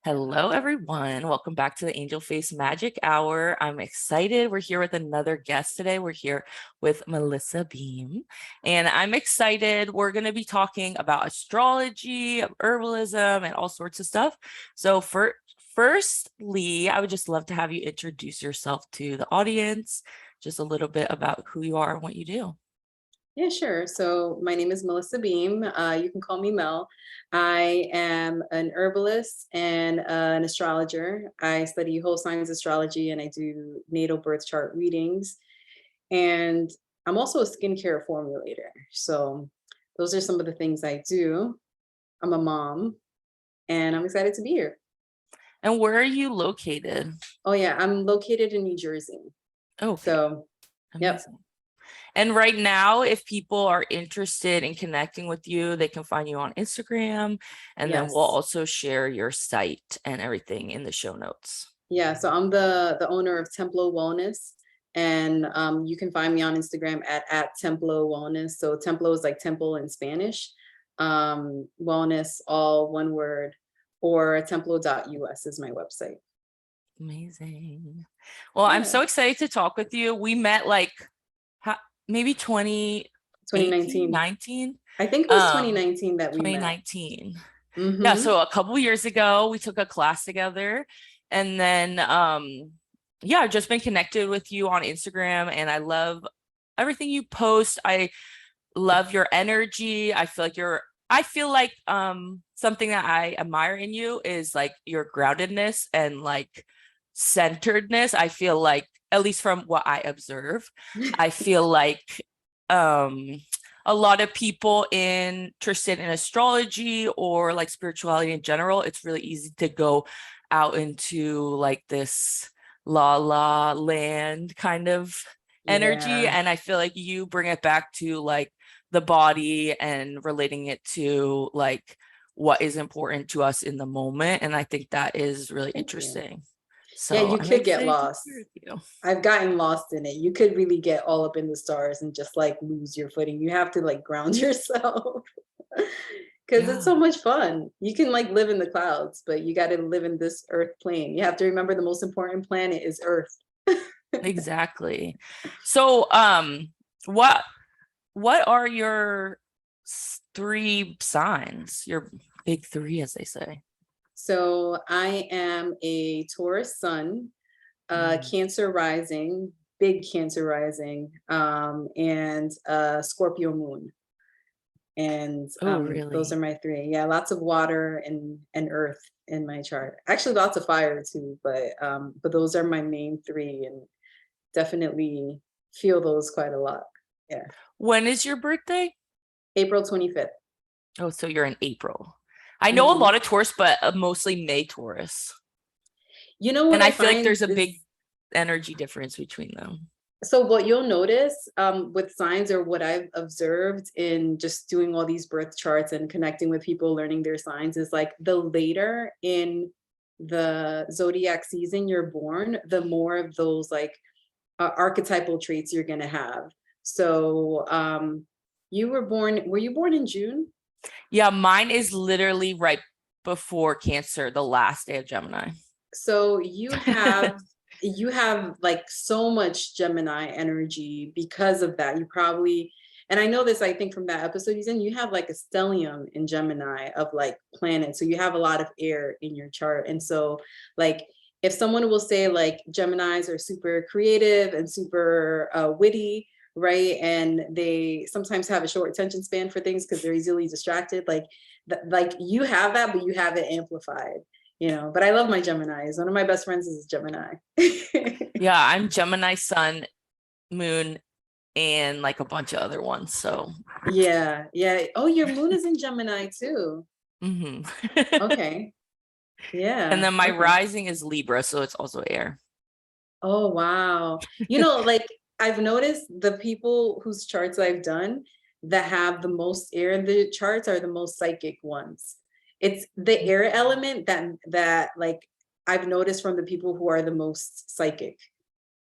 Hello, everyone. Welcome back to the Angel Face Magic Hour. I'm excited. We're here with another guest today. We're here with Melissa Behm, and I'm excited. We're going to be talking about astrology, herbalism, and all sorts of stuff. So, firstly, I would just love to have you introduce yourself to the audience, just a little bit about who you are and what you do. Yeah, sure. So my name is Melissa Behm. You can call me Mel. I am an herbalist and an astrologer. I study whole science astrology and I do natal birth chart readings. And I'm also a skincare formulator. So those are some of the things I do. I'm a mom and I'm excited to be here. And where are you located? Oh, yeah, I'm located in New Jersey. Okay, So, yep. amazing. And right now, if people are interested in connecting with you, they can find you on Instagram, and then we'll Yes. also share your site and everything in the show notes. Yeah, so I'm the owner of Templo Wellness, and you can find me on Instagram at Templo Wellness. So Templo is like temple in Spanish, wellness, all one word, or templo.us is my website. Amazing. Well, I'm Yeah, so excited to talk with you. We met like maybe 2018, 2019. 19, I think it was 2019 that we met. 2019. Yeah, Mm-hmm. so a couple years ago, we took a class together, and then yeah, I've just been connected with you on Instagram, and I love everything you post. I love your energy. I feel like something that I admire in you is like your groundedness and like centeredness. I feel like, at least from what I observe, I feel like um a lot of people interested in astrology or like spirituality in general, it's really easy to go out into like this la la land kind of energy. Yeah, And I feel like you bring it back to like the body and relating it to like what is important to us in the moment. And I think that is really thank you. interesting. Yeah, So you I'm could get excited to lost. hear with you. I've gotten lost in it. You could really get all up in the stars and just like lose your footing. You have to like ground yourself because it's Yeah, so much fun. You can like live in the clouds, but you got to live in this earth plane. You have to remember the most important planet is Earth. exactly. So what are your three signs? Your big three, as they say. So I am a Taurus sun, Mm. Cancer rising, big Cancer rising, and Scorpio moon. And Oh, those are really? my three. Yeah, lots of water and earth in my chart. Actually, lots of fire too, but those are my main three, and definitely feel those quite a lot. Yeah, When is your birthday? April 25th. Oh, so you're in April. I know a Hmm. lot of Taurus, but mostly May Taurus. You know what And I I feel like find there's a is big energy difference between them. so what you'll notice with signs, or what I've observed in just doing all these birth charts and connecting with people, learning their signs, is like the later in the zodiac season you're born, the more of those like archetypal traits you're going to have. So were you born in June? Yeah, mine is literally right before Cancer, the last day of Gemini. So you have like so much Gemini energy because of that. You probably, and I know this, I think from that episode he's in, you have like a stellium in Gemini of like planets. So you have a lot of air in your chart. And so like if someone will say like Geminis are super creative and super witty, right? And they sometimes have a short attention span for things because they're easily distracted. Like you have that, but you have it amplified. But I love my Geminis. One of my best friends is a Gemini. Yeah, I'm Gemini sun, moon, and like a bunch of other ones. So, Yeah, yeah. Oh, your moon is in Gemini too. mhm. Okay. And Yeah. then my Okay. rising is Libra, so it's also air. Oh, wow. Like I've noticed the people whose charts I've done that have the most air in the charts are the most psychic ones. It's the air element that like I've noticed from the people who are the most psychic.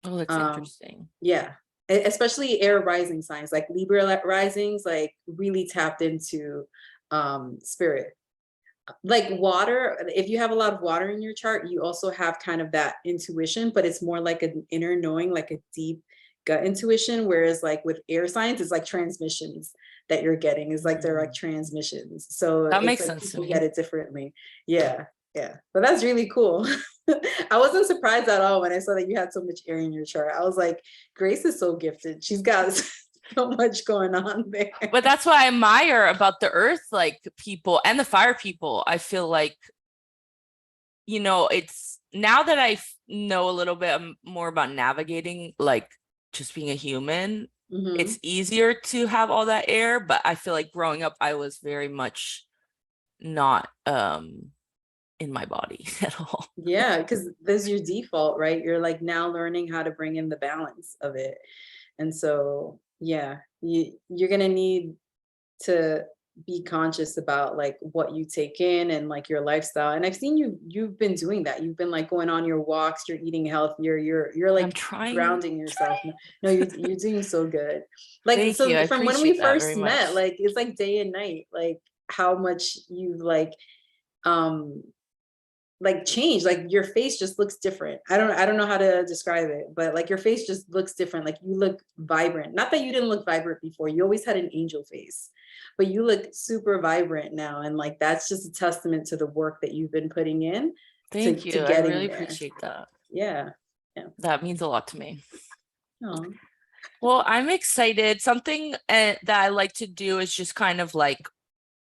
Oh, that's Um, interesting. yeah, especially air rising signs like Libra risings, like really tapped into spirit. like water, if you have a lot of water in your chart, you also have kind of that intuition, but it's more like an inner knowing, like a deep gut intuition. Whereas like with air signs, it's like transmissions that you're getting, is like direct transmissions. So That it's makes like sense to people me. get it differently. Yeah. Yeah. But that's really cool. I wasn't surprised at all when I saw that you had so much air in your chart. I was like, Grace is so gifted. She's got so much going on there. But that's what I admire about the earth, like people and the fire people. I feel like, you know, it's now that I know a little bit more about navigating, like just being a human, it's easier to have all that air. But I feel like growing up, I was very much not in my body at all. Yeah, because there's your default, right? You're like now learning how to bring in the balance of it. And so, yeah, you're gonna need to be conscious about like what you take in and like your lifestyle. And I've seen you've been doing that. You've been like going on your walks, you're eating healthier, you're I'm like trying. grounding yourself. No, you're doing so good. Like Thank you. I so from when we appreciate that very first met, much. like it's like day and night, like how much you've um changed. Like your face just looks different. I don't know how to describe it, but like your face just looks different. Like you look vibrant. Not that you didn't look vibrant before, you always had an angel face, but you look super vibrant now. And like that's just a testament to the work that you've been putting in Thank to you. I getting really there. appreciate that. Yeah. Yeah. That means a lot to me. Oh. Well, I'm excited. Something that I like to do is just kind of like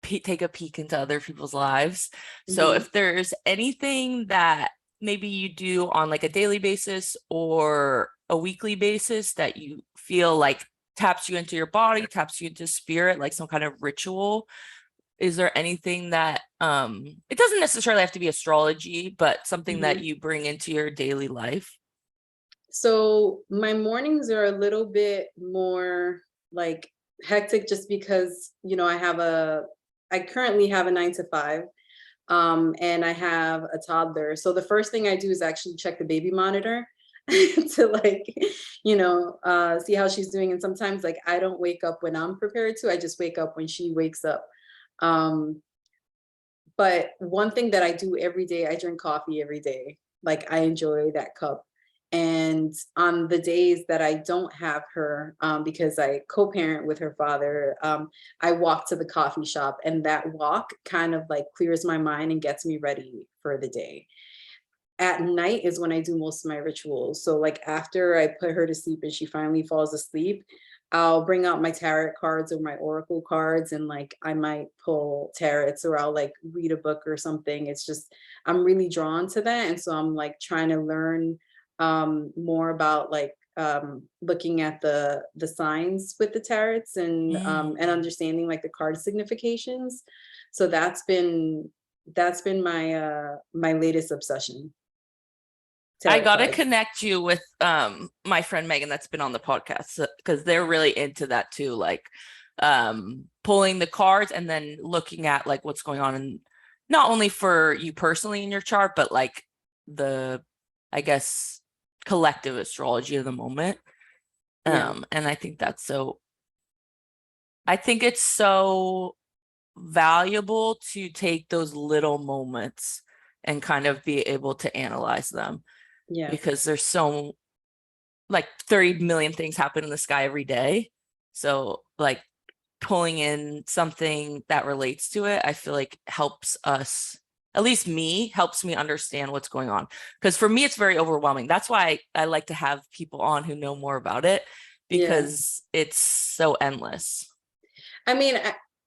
take a peek into other people's lives. So if there's anything that maybe you do on like a daily basis or a weekly basis that you feel like taps you into your body, taps you into spirit, like some kind of ritual, is there anything that it doesn't necessarily have to be astrology, but something that you bring into your daily life? So my mornings are a little bit more like hectic just because, I currently have a 9 to 5, and I have a toddler. So the first thing I do is actually check the baby monitor to like, see how she's doing. And sometimes like I don't wake up when I'm prepared to, I just wake up when she wakes up. Um, but one thing that I do every day, I drink coffee every day. Like I enjoy that cup. And on the days that I don't have her, because I co-parent with her father, I walk to the coffee shop, and that walk kind of like clears my mind and gets me ready for the day. At night is when I do most of my rituals. So like after I put her to sleep and she finally falls asleep, I'll bring out my tarot cards or my oracle cards, and like I might pull tarots, or I'll like read a book or something. It's just I'm really drawn to that. And so I'm like trying to learn more about like looking at the signs with the tarots, and understanding like the card significations. So that's been my latest obsession. I Tarot gotta cards. connect you with my friend Megan that's been on the podcast, because they're really into that too, like pulling the cards and then looking at like what's going on, and not only for you personally in your chart, but like the, I guess, collective astrology of the moment. Yeah. And I think it's so valuable to take those little moments and kind of be able to analyze them, Yeah. because there's so like 30 million things happen in the sky every day. So like pulling in something that relates to it, I feel like helps us, at least me, helps me understand what's going on. Because for me, it's very overwhelming. That's why I like to have people on who know more about it, Yeah. because it's so endless. I mean,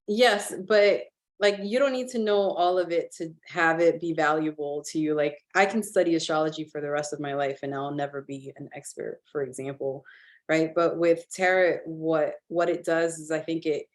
yes, but like you don't need to know all of it to have it be valuable to you. Like I can study astrology for the rest of my life and I'll never be an expert, for example, right? But with tarot, what it does is I think it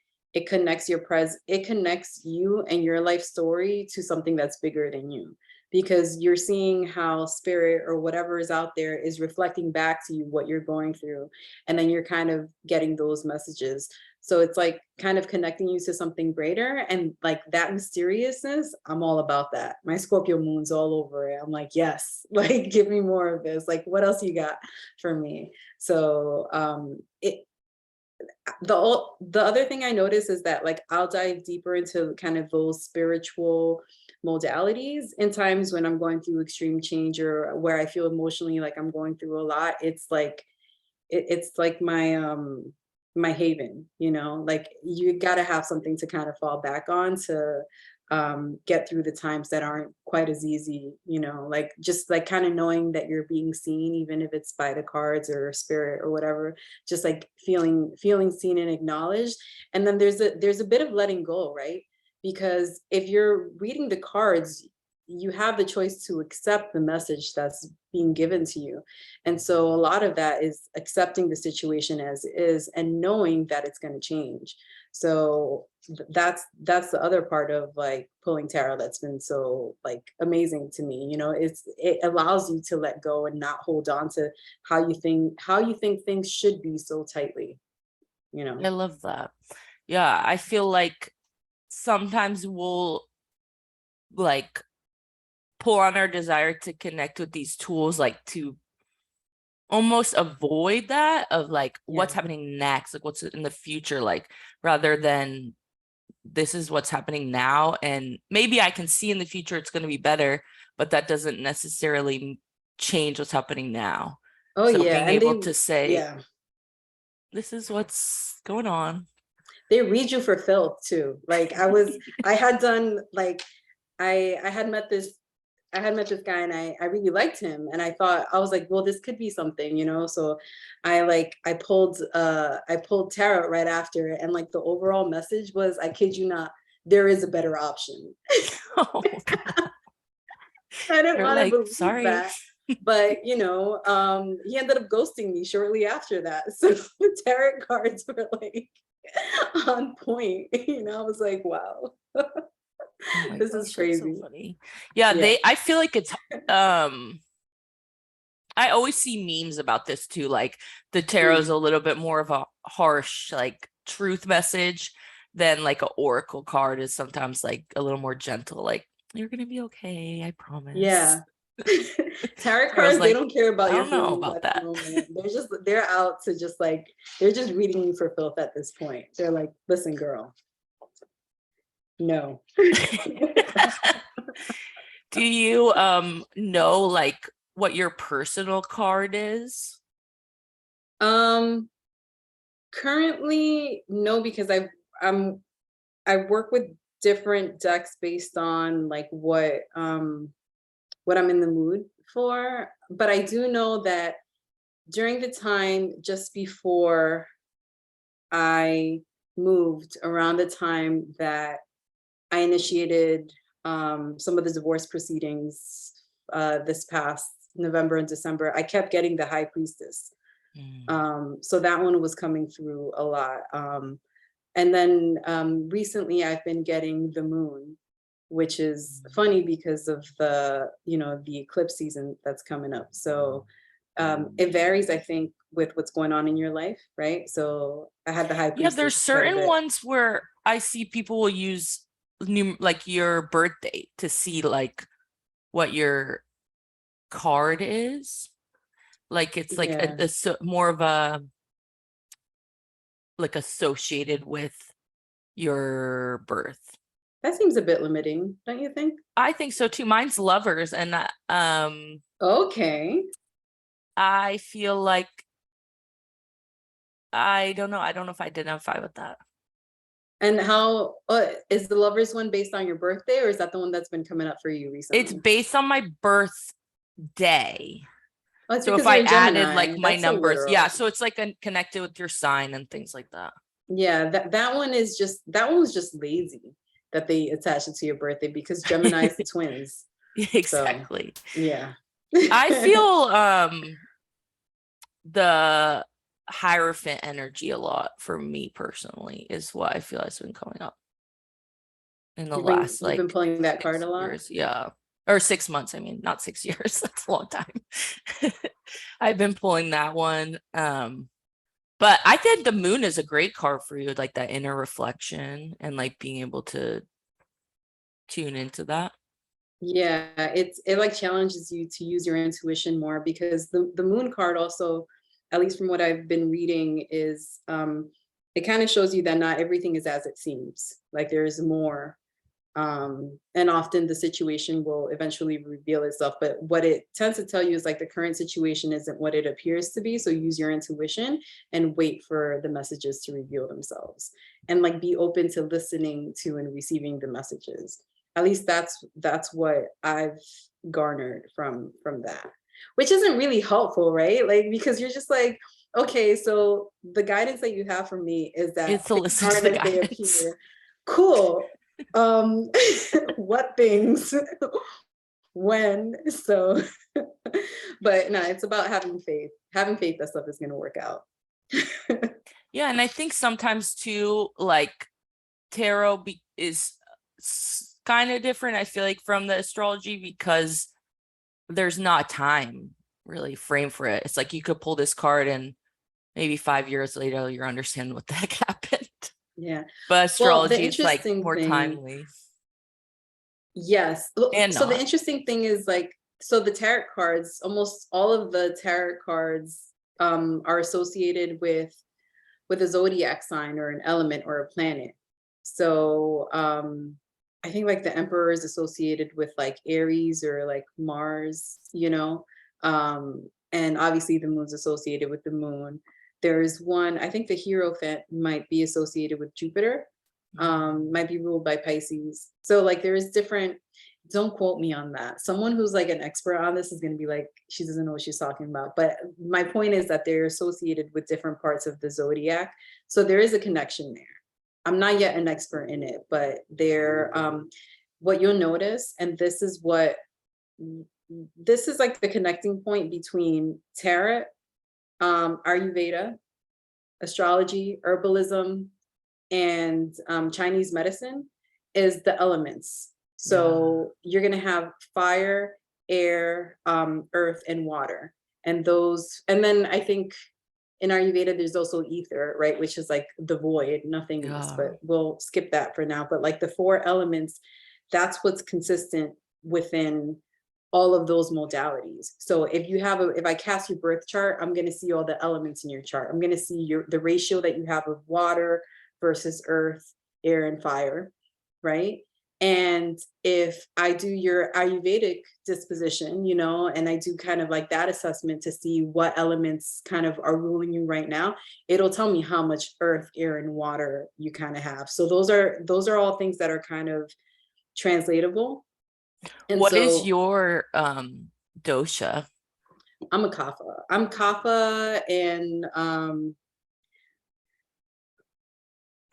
connects it connects you and your life story to something that's bigger than you, because you're seeing how spirit or whatever is out there is reflecting back to you what you're going through, and then you're kind of getting those messages. So it's like kind of connecting you to something greater, and like that mysteriousness, I'm all about that. My Scorpio moon's all over it. I'm like, yes, like give me more of this. Like what else you got for me? So it the other thing I notice is that like I'll dive deeper into kind of those spiritual modalities in times when I'm going through extreme change or where I feel emotionally like I'm going through a lot. It's like it's like my haven, you know, like you got to have something to kind of fall back on to get through the times that aren't quite as easy, you know, like just like kind of knowing that you're being seen, even if it's by the cards or spirit or whatever, just like feeling seen and acknowledged. And then there's a bit of letting go, right? Because if you're reading the cards, you have the choice to accept the message that's being given to you. And so a lot of that is accepting the situation as is and knowing that it's going to change. So that's the other part of like pulling tarot that's been so like amazing to me. You know, it allows you to let go and not hold on to how you think things should be so tightly, you know. I love that. Yeah, I feel like sometimes we'll like pull on our desire to connect with these tools, like to almost avoid that of like what's Yeah. happening next, like what's in the future, like rather than this is what's happening now, and maybe I can see in the future it's going to be better, but that doesn't necessarily change what's happening now. Oh So yeah. being And able to say, yeah, this is what's going on. they read you for filth too. Like I had done like I had met this guy and I really liked him and I was like, well, this could be something, you know. So I pulled tarot right after and like the overall message was, I kid you not, there is a better option. Oh, I didn't they're want to like, believe sorry. that. But you know, he ended up ghosting me shortly after that. So the tarot cards were like on point. You know, I was like, wow, Oh my this is gosh, that's so crazy. funny. Yeah, Yeah. I feel like it's I always see memes about this too. Like the tarot is Mm. a little bit more of a harsh, like truth message than like an oracle card is sometimes like a little more gentle, like you're gonna be okay, I promise. Yeah. Tarot Tarot's cards, they like, don't care about I your don't know feelings about at the that. moment. They're out to just like, they're just reading you for filth at this point. They're like, listen, girl, no. Do you know like what your personal card is? Um, Currently, no, because I'm I work with different decks based on like what I'm in the mood for. But I do know that during the time just before I moved, around the time that I initiated some of the divorce proceedings this past November and December, I kept getting the High Priestess. Mm. So that one was coming through a lot. And then recently I've been getting the Moon, which is funny because of the eclipse season that's coming up. So it varies, I think, with what's going on in your life, right? So I had the High Yeah, there's Priestess quite a certain bit. ones where I see people will use like your birth date to see like what your card is. Like it's like Yeah, more of a like associated with your birth. that seems a bit limiting, don't you think? I think so too. Mine's lovers, and Okay. I feel like I don't know. I don't know if I identify with that. And how is the Lovers one based on your birthday, or is that the one that's been coming up for you It's recently? based on my birthday. Oh, it's So if because I you're a added like Gemini. my That's so numbers, yeah. literal. So it's like connected with your sign and things like that. Yeah, that one was just lazy that they attached it to your birthday because Gemini is the twins. So Exactly. yeah. I feel the Hierophant energy a lot for me personally is what I feel has been coming up in the last You've been like pulling that card a 6 lot. years. Yeah. Or 6 months. I mean, not 6 years. That's a long time. I've been pulling that one. But I think the moon is a great card for you, like that inner reflection and like being able to tune into that. Yeah, it like challenges you to use your intuition more because the moon card also, at least from what I've been reading, is it kind of shows you that not everything is as it seems. Like there's more. And often the situation will eventually reveal itself. But what it tends to tell you is like the current situation isn't what it appears to be. So use your intuition and wait for the messages to reveal themselves, and like be open to listening to and receiving the messages. At least that's what I've garnered from that, which isn't really helpful, right? Like, because you're just like, okay, so the guidance that you have for me is that It's to things listen are to the as they guidance. appear. Cool. What things, when? So, but no, it's about having faith that stuff is going to work out. Yeah, and I think sometimes too, like tarot is kind of different, I feel like, from the astrology, because there's not time really frame for it. It's like you could pull this card and maybe 5 years later you understand what the heck happened. Yeah. But Well, the astrology is like interesting more thing, timely. yes. And So the not. interesting thing is like, so the tarot cards, almost all of the tarot cards are associated with a zodiac sign or an element or a planet. So I think like the emperor is associated with like Aries or like Mars, and obviously the moon's associated with the moon. There's one, I think the Hierophant might be associated with Jupiter, might be ruled by Pisces. So like there is different, don't quote me on that. Someone who's like an expert on this is going to be like, she doesn't know what she's talking about. But my point is that they're associated with different parts of the zodiac. So there is a connection there. I'm not yet an expert in it, but there, what you'll notice, and this is like the connecting point between tarot, Ayurveda, astrology, herbalism, and Chinese medicine, is the elements. So you're going to have fire, air, earth, and water. And then I think in Ayurveda, there's also ether, right? Which is like the void, nothingness, but we'll skip that for now. But like the 4 elements, that's what's consistent within all of those modalities. So if I cast your birth chart, I'm going to see all the elements in your chart. I'm going to see the ratio that you have of water versus earth, air, and fire, right? And if I do your Ayurvedic disposition, and I do kind of like that assessment to see what elements kind of are ruling you right now, it'll tell me how much earth, air, and water you kind of have. So those are all things that are kind of translatable. And what is so your dosha? I'm a kapha. I'm kapha, and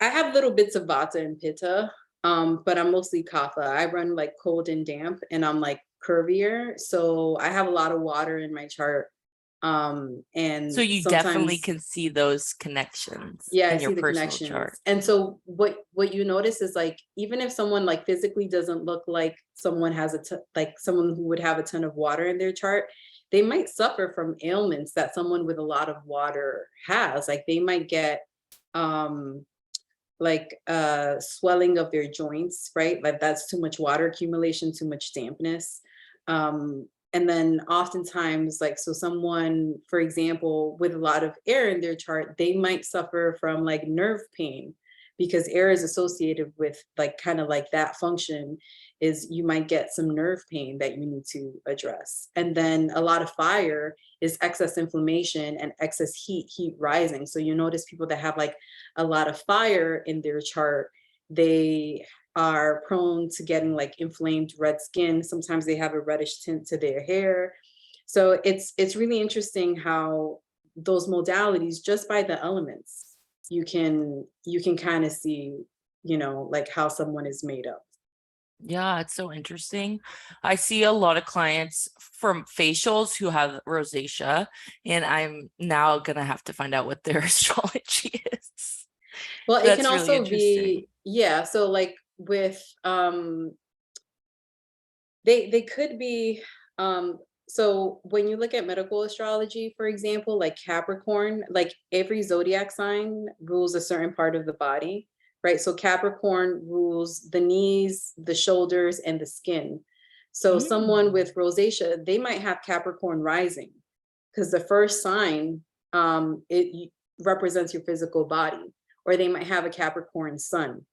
I have little bits of vata and pitta, but I'm mostly kapha. I run like cold and damp, and I'm like curvier, so I have a lot of water in my chart. And So you definitely sometimes, can see those connections yeah, I in your see the personal connections. chart. And so what you notice is like, even if someone like physically doesn't look like someone has like someone who would have a ton of water in their chart, they might suffer from ailments that someone with a lot of water has. Like they might get like swelling of their joints, right? Like that's too much water accumulation, too much dampness. And then oftentimes, like, so someone, for example, with a lot of air in their chart, they might suffer from like nerve pain, because air is associated with like kind of like that function. Is you might get some nerve pain that you need to address. And then a lot of fire is excess inflammation and excess heat rising. So you notice people that have like a lot of fire in their chart, they are prone to getting like inflamed red skin. Sometimes they have a reddish tint to their hair. So it's really interesting how those modalities, just by the elements, you can kind of see, like how someone is made up. Yeah, it's so interesting. I see a lot of clients from facials who have rosacea, and I'm now gonna have to find out what their astrology is. Well, it can That's really also interesting. be, yeah, so like with they could be so when you look at medical astrology, for example, like Capricorn, like every zodiac sign rules a certain part of the body, right? So Capricorn rules the knees, the shoulders, and the skin. So someone with rosacea, they might have Capricorn rising, because the first sign, it represents your physical body. or they might have a Capricorn sun.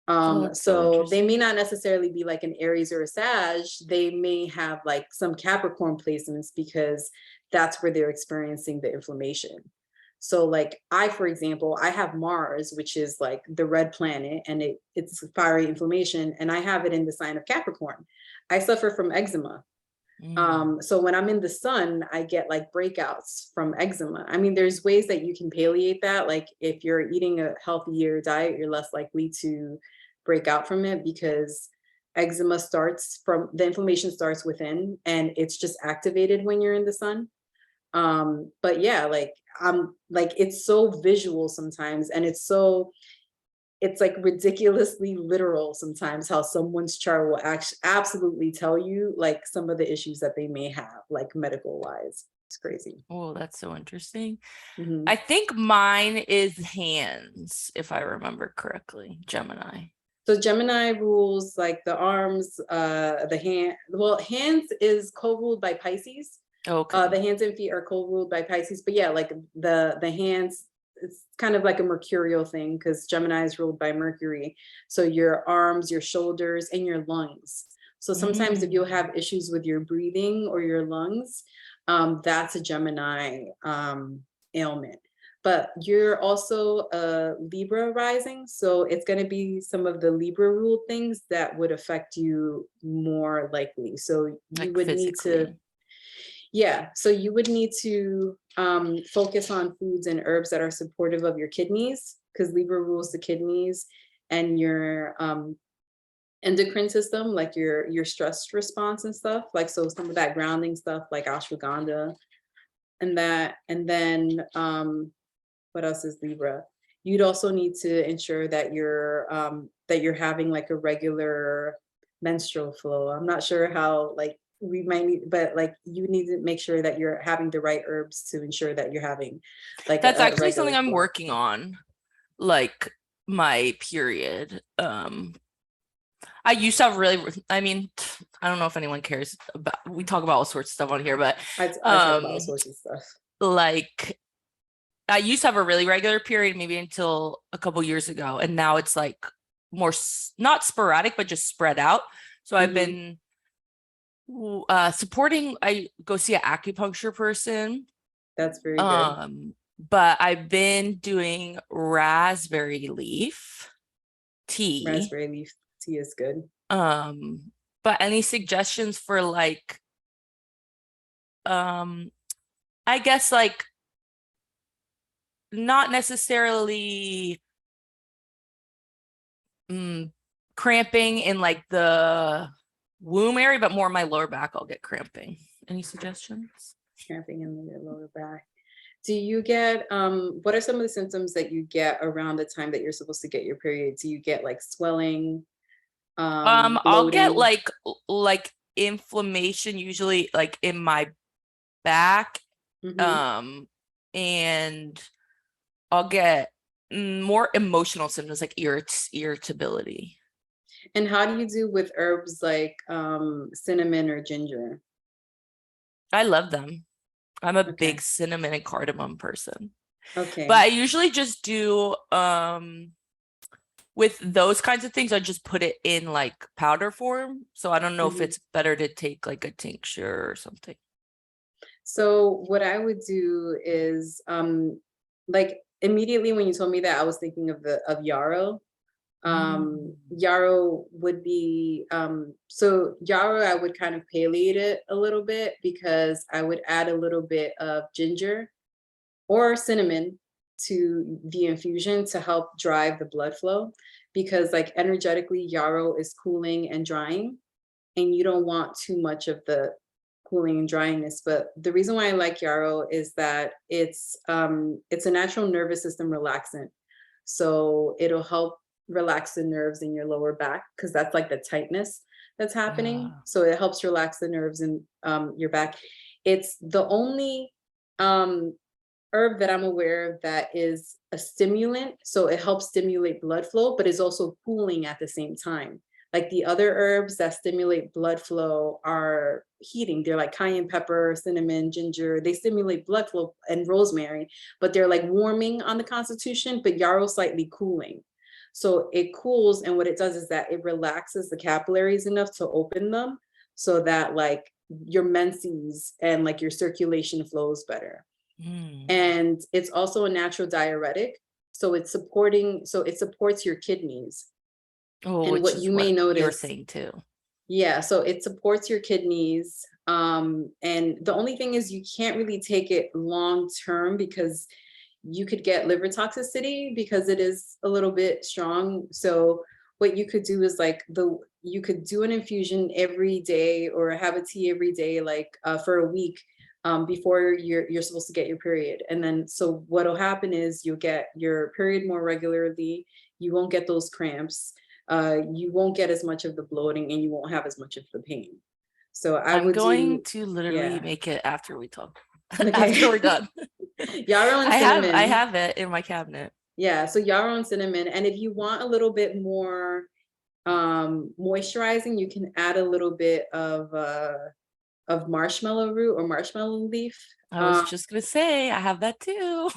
Oh, that's so So they interesting. may not necessarily be like an Aries or a Sag. They may have like some Capricorn placements because that's where they're experiencing the inflammation. So like I, for example, I have Mars, which is like the red planet, and it's fiery inflammation, and I have it in the sign of Capricorn. I suffer from eczema. Mm. So when I'm in the sun, I get like breakouts from eczema. I mean, there's ways that you can palliate that. Like if you're eating a healthier diet, you're less likely to break out from it, because eczema starts from the inflammation starts within, and it's just activated when you're in the sun. But yeah, like I'm like, it's so visual sometimes, and it's like ridiculously literal sometimes how someone's chart will actually absolutely tell you like some of the issues that they may have, like medical wise. It's crazy. Oh, that's so interesting. Mhm. I think mine is hands, if I remember correctly, Gemini. So Gemini rules like the arms, the hand. Well, hands is co-ruled by Pisces. Okay. The hands and feet are co-ruled by Pisces. But yeah, like the hands, it's kind of like a mercurial thing, because Gemini is ruled by Mercury. So your arms, your shoulders, and your lungs. So sometimes if you'll Mm. have issues with your breathing or your lungs, that's a Gemini ailment. But you're also a Libra rising, so it's going to be some of the Libra ruled things that would affect you more likely. So you Like would need to, physically. yeah, so you would need to focus on foods and herbs that are supportive of your kidneys, because Libra rules the kidneys, and your endocrine system, like your stress response and stuff. Like, so some of that grounding stuff like ashwagandha and that. And then what else is Libra? You'd also need to ensure that you're having like a regular menstrual flow. I'm not sure how, like we might need, but like you need to make sure that you're having the right herbs to ensure that you're having like That's a actually something regular I'm flow. working on, like my period. I used to have really, I mean, I don't know if anyone cares about, we talk about all sorts of stuff on here, but I talk about all sorts of stuff. like I used to have a really regular period maybe until a couple years ago, and now it's like more not sporadic but just spread out. So I've Hmm. been supporting, I go see an acupuncture person. That's very good. But I've been doing raspberry leaf tea. Raspberry leaf tea is good. But any suggestions for like um I guess like not necessarily mm, cramping in like the womb area, but more my lower back, I'll get cramping. Any suggestions? Cramping in the lower back. Do you get what are some of the symptoms that you get around the time that you're supposed to get your period? Do you get like swelling, I'll get bloating? like inflammation usually like in my back. Hmm. Um, and I'll get more emotional symptoms like irritability. And how do you do with herbs like cinnamon or ginger? I love them. I'm a big Okay. cinnamon and cardamom person. But Okay. I usually just do with those kinds of things, I just put it in like powder form. So I don't know if Hmm. it's better to take like a tincture or something. So what I would do is like immediately when you told me that, I was thinking of yarrow. Mm. Yarrow would be so yarrow I would kind of palliate it a little bit, because I would add a little bit of ginger or cinnamon to the infusion to help drive the blood flow, because like energetically yarrow is cooling and drying, and you don't want too much of the cooling and dryiness. But the reason why I like yarrow is that it's a natural nervous system relaxant. So it'll help relax the nerves in your lower back, because that's like the tightness that's happening. Ah, So it helps relax the nerves in your back. It's the only um, herb that I'm aware of that is a stimulant. So it helps stimulate blood flow, but is also cooling at the same time. Like the other herbs that stimulate blood flow are heating. They're like cayenne pepper, cinnamon, ginger. They stimulate blood flow, and rosemary, but they're like warming on the constitution, but yarrow slightly cooling. So it cools, and what it does is that it relaxes the capillaries enough to open them so that like your menses and like your circulation flows better. Mm. And it's also a natural diuretic. So it supports your kidneys. Oh, And which what is you what may you're notice, saying too. yeah, so it supports your kidneys. And the only thing is you can't really take it long term because you could get liver toxicity because it is a little bit strong. So what you could do is like you could do an infusion every day or have a tea every day, like for a week before you're supposed to get your period. And then so what'll happen is you'll get your period more regularly. You won't get those cramps. You won't get as much of the bloating, and you won't have as much of the pain. So I I'm would going do, to literally yeah. make it after we talk. After we're Okay. done. Yarrow and I cinnamon. have it in my cabinet. Yeah, so yarrow and cinnamon. And if you want a little bit more moisturizing, you can add a little bit of marshmallow root or marshmallow leaf. I was just gonna say I have that too.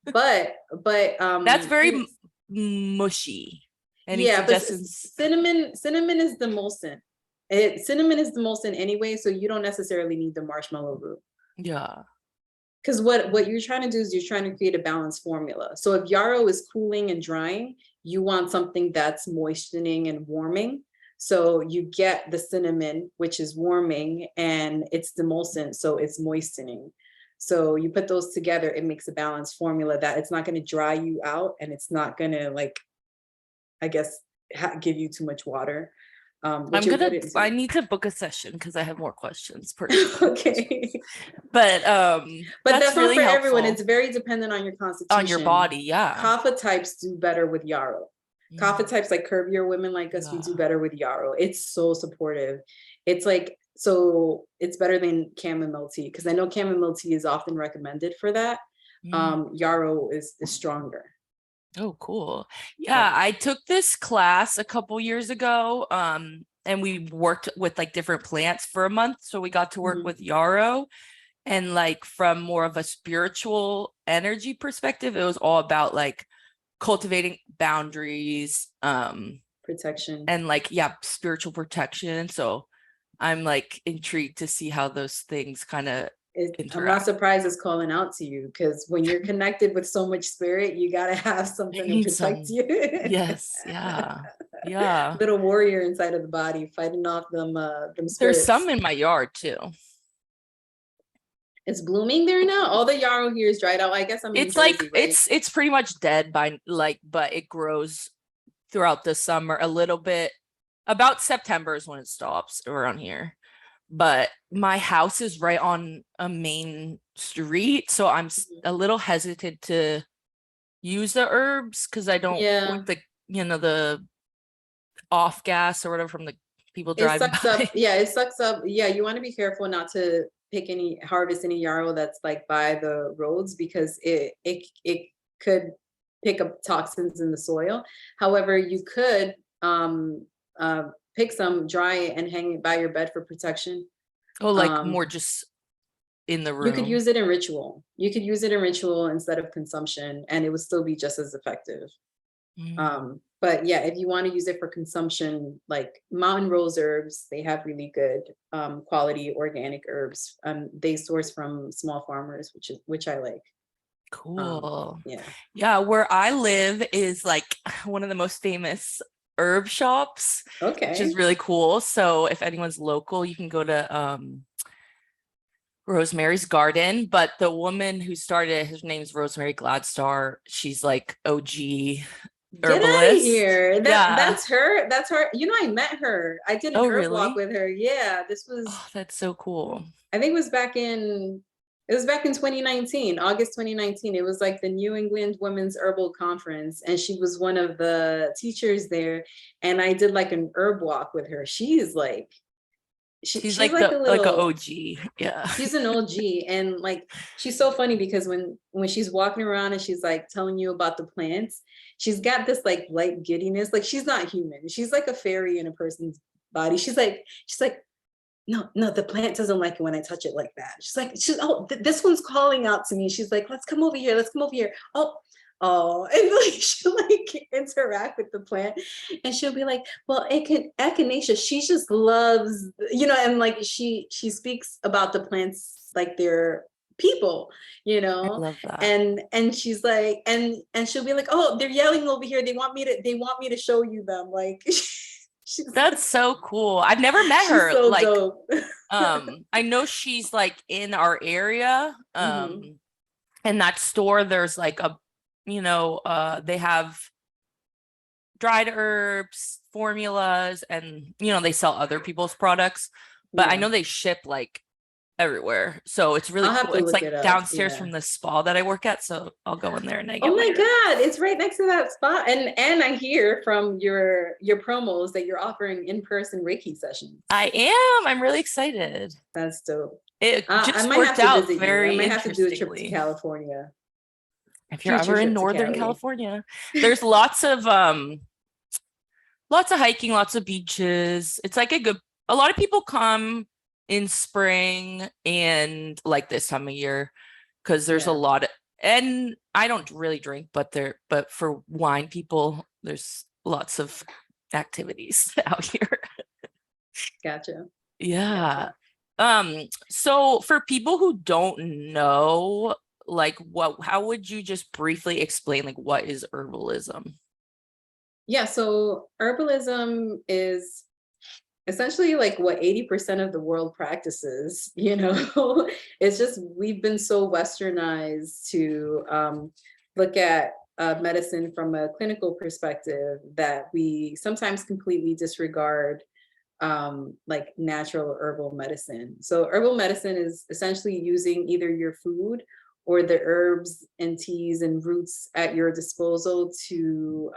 But That's very mushy. Any yeah, but suggestions? cinnamon is the emulsant. Cinnamon is the emulsant anyway, so you don't necessarily need the marshmallow root. Yeah. Because what you're trying to do is you're trying to create a balanced formula. So if yarrow is cooling and drying, you want something that's moistening and warming. So you get the cinnamon, which is warming, and it's demulcent, so it's moistening. So you put those together, it makes a balanced formula that it's not going to dry you out, and it's not going to, like, I guess, give you too much water. Which it wouldn't I do. need to book a session because I have more questions Okay. but But that's that's not really for everyone. helpful It's very dependent on your on your constitution. body. Yeah. Kapha types do better with yarrow. Kapha Mm, types, like curvier women like us, we do yeah. better with yarrow. It's so supportive. It's like, so it's better than chamomile tea, because I know chamomile tea is often recommended for that. Mm. Yarrow is stronger. Oh, cool. Yeah. Yeah, I took this class a couple years ago. And we worked with like different plants for a month. So we got to work Mhm. with yarrow. And like from more of a spiritual energy perspective, it was all about like cultivating boundaries, Protection. and like, yeah, spiritual protection. So I'm like intrigued to see how those things kind of I'm not interact. surprised it's calling out to you, because when you're connected with so much spirit, you got to have I something to need protect some. you. Yes, yeah. Yeah. Little warrior inside of the body fighting off them There's some spirits. in my yard too. It's blooming there now. All the yarrow here is dried out. I guess I'm in It's like Jersey, right? it's pretty much dead by like, but it grows throughout the summer a little bit. About September is when it stops around here. But my house is right on a main street, so I'm a little hesitant to use the herbs because I don't Yeah. want the, the off gas or whatever from the people It driving sucks up. by. Yeah, it sucks up. Yeah, you want to be careful not to harvest any yarrow that's like by the roads, because it could pick up toxins in the soil. However, you could pick some, dry it, and hang it by your bed for protection. Oh, like Um, more just in the you could room. use it in ritual. You could use it in ritual instead of consumption, and it would still be just as effective. Mm, But yeah, if you want to use it for consumption, like mountain rose herbs, they have really good quality organic herbs. They source from small farmers, which I like. cool. Yeah. Yeah, where I live is like one of the most famous herb shops, which is Okay. really cool. So if anyone's local, you can go to Rosemary's Garden. But the woman who started it, her name's Rosemary Gladstar. She's like OG Get out of herbalist. here. Yeah. That's her. That's her. You know, I met her. I did an Oh, herb walk really? with her. Yeah, this was, Oh, that's so cool. I think it was back in 2019, August 2019. It was like the New England Women's Herbal Conference, and she was one of the teachers there. And I did like an herb walk with her. She is like She's she's like like a like a little, OG. Yeah. she's an OG, and like she's so funny because when she's walking around and she's like telling you about the plants, she's got this like light giddiness. Like she's not human. She's like a fairy in a person's body. She's like, no, no, the plant doesn't like it when I touch it like that. Oh, this one's calling out to me. She's like, let's come over here. Let's come over here. Oh, and like she'll like interact with the plant, and she'll be like, well, echinacea, she just loves, and like she speaks about the plants like they're people, I love that. and she's like, and she'll be like, oh, they're yelling over here. They want me to show you them. Like she's That's so cool. I've never met she's her. so Like, dope. I know she's like in our area. Mhm. And that store, there's like they have dried herbs, formulas, and they sell other people's products. But I Yeah, know they ship like everywhere. So it's really I'll have cool. to It's look like it up. downstairs Yeah. from the spa that I work at. So I'll go in there and I Oh get my my herbs. God, it's right next to that spot. And I hear from your promos that you're offering in-person Reiki sessions. I am. I'm really excited. That's dope. It I just might worked have to out visit you. I very might have to do a trip to interestingly. California, If you're future ever in trip to Northern Cali. California, there's lots of hiking, lots of beaches. It's like a lot of people come in spring and like this time of year because there's a Yeah, lot of, and I don't really drink, but for wine people, there's lots of activities out here. gotcha. Yeah. Gotcha. So for people who don't know, like how would you just briefly explain like what is herbalism? Yeah, so herbalism is essentially like what 80% of the world practices. It's just we've been so westernized to look at medicine from a clinical perspective that we sometimes completely disregard like natural herbal medicine. So herbal medicine is essentially using either your food or the herbs and teas and roots at your disposal to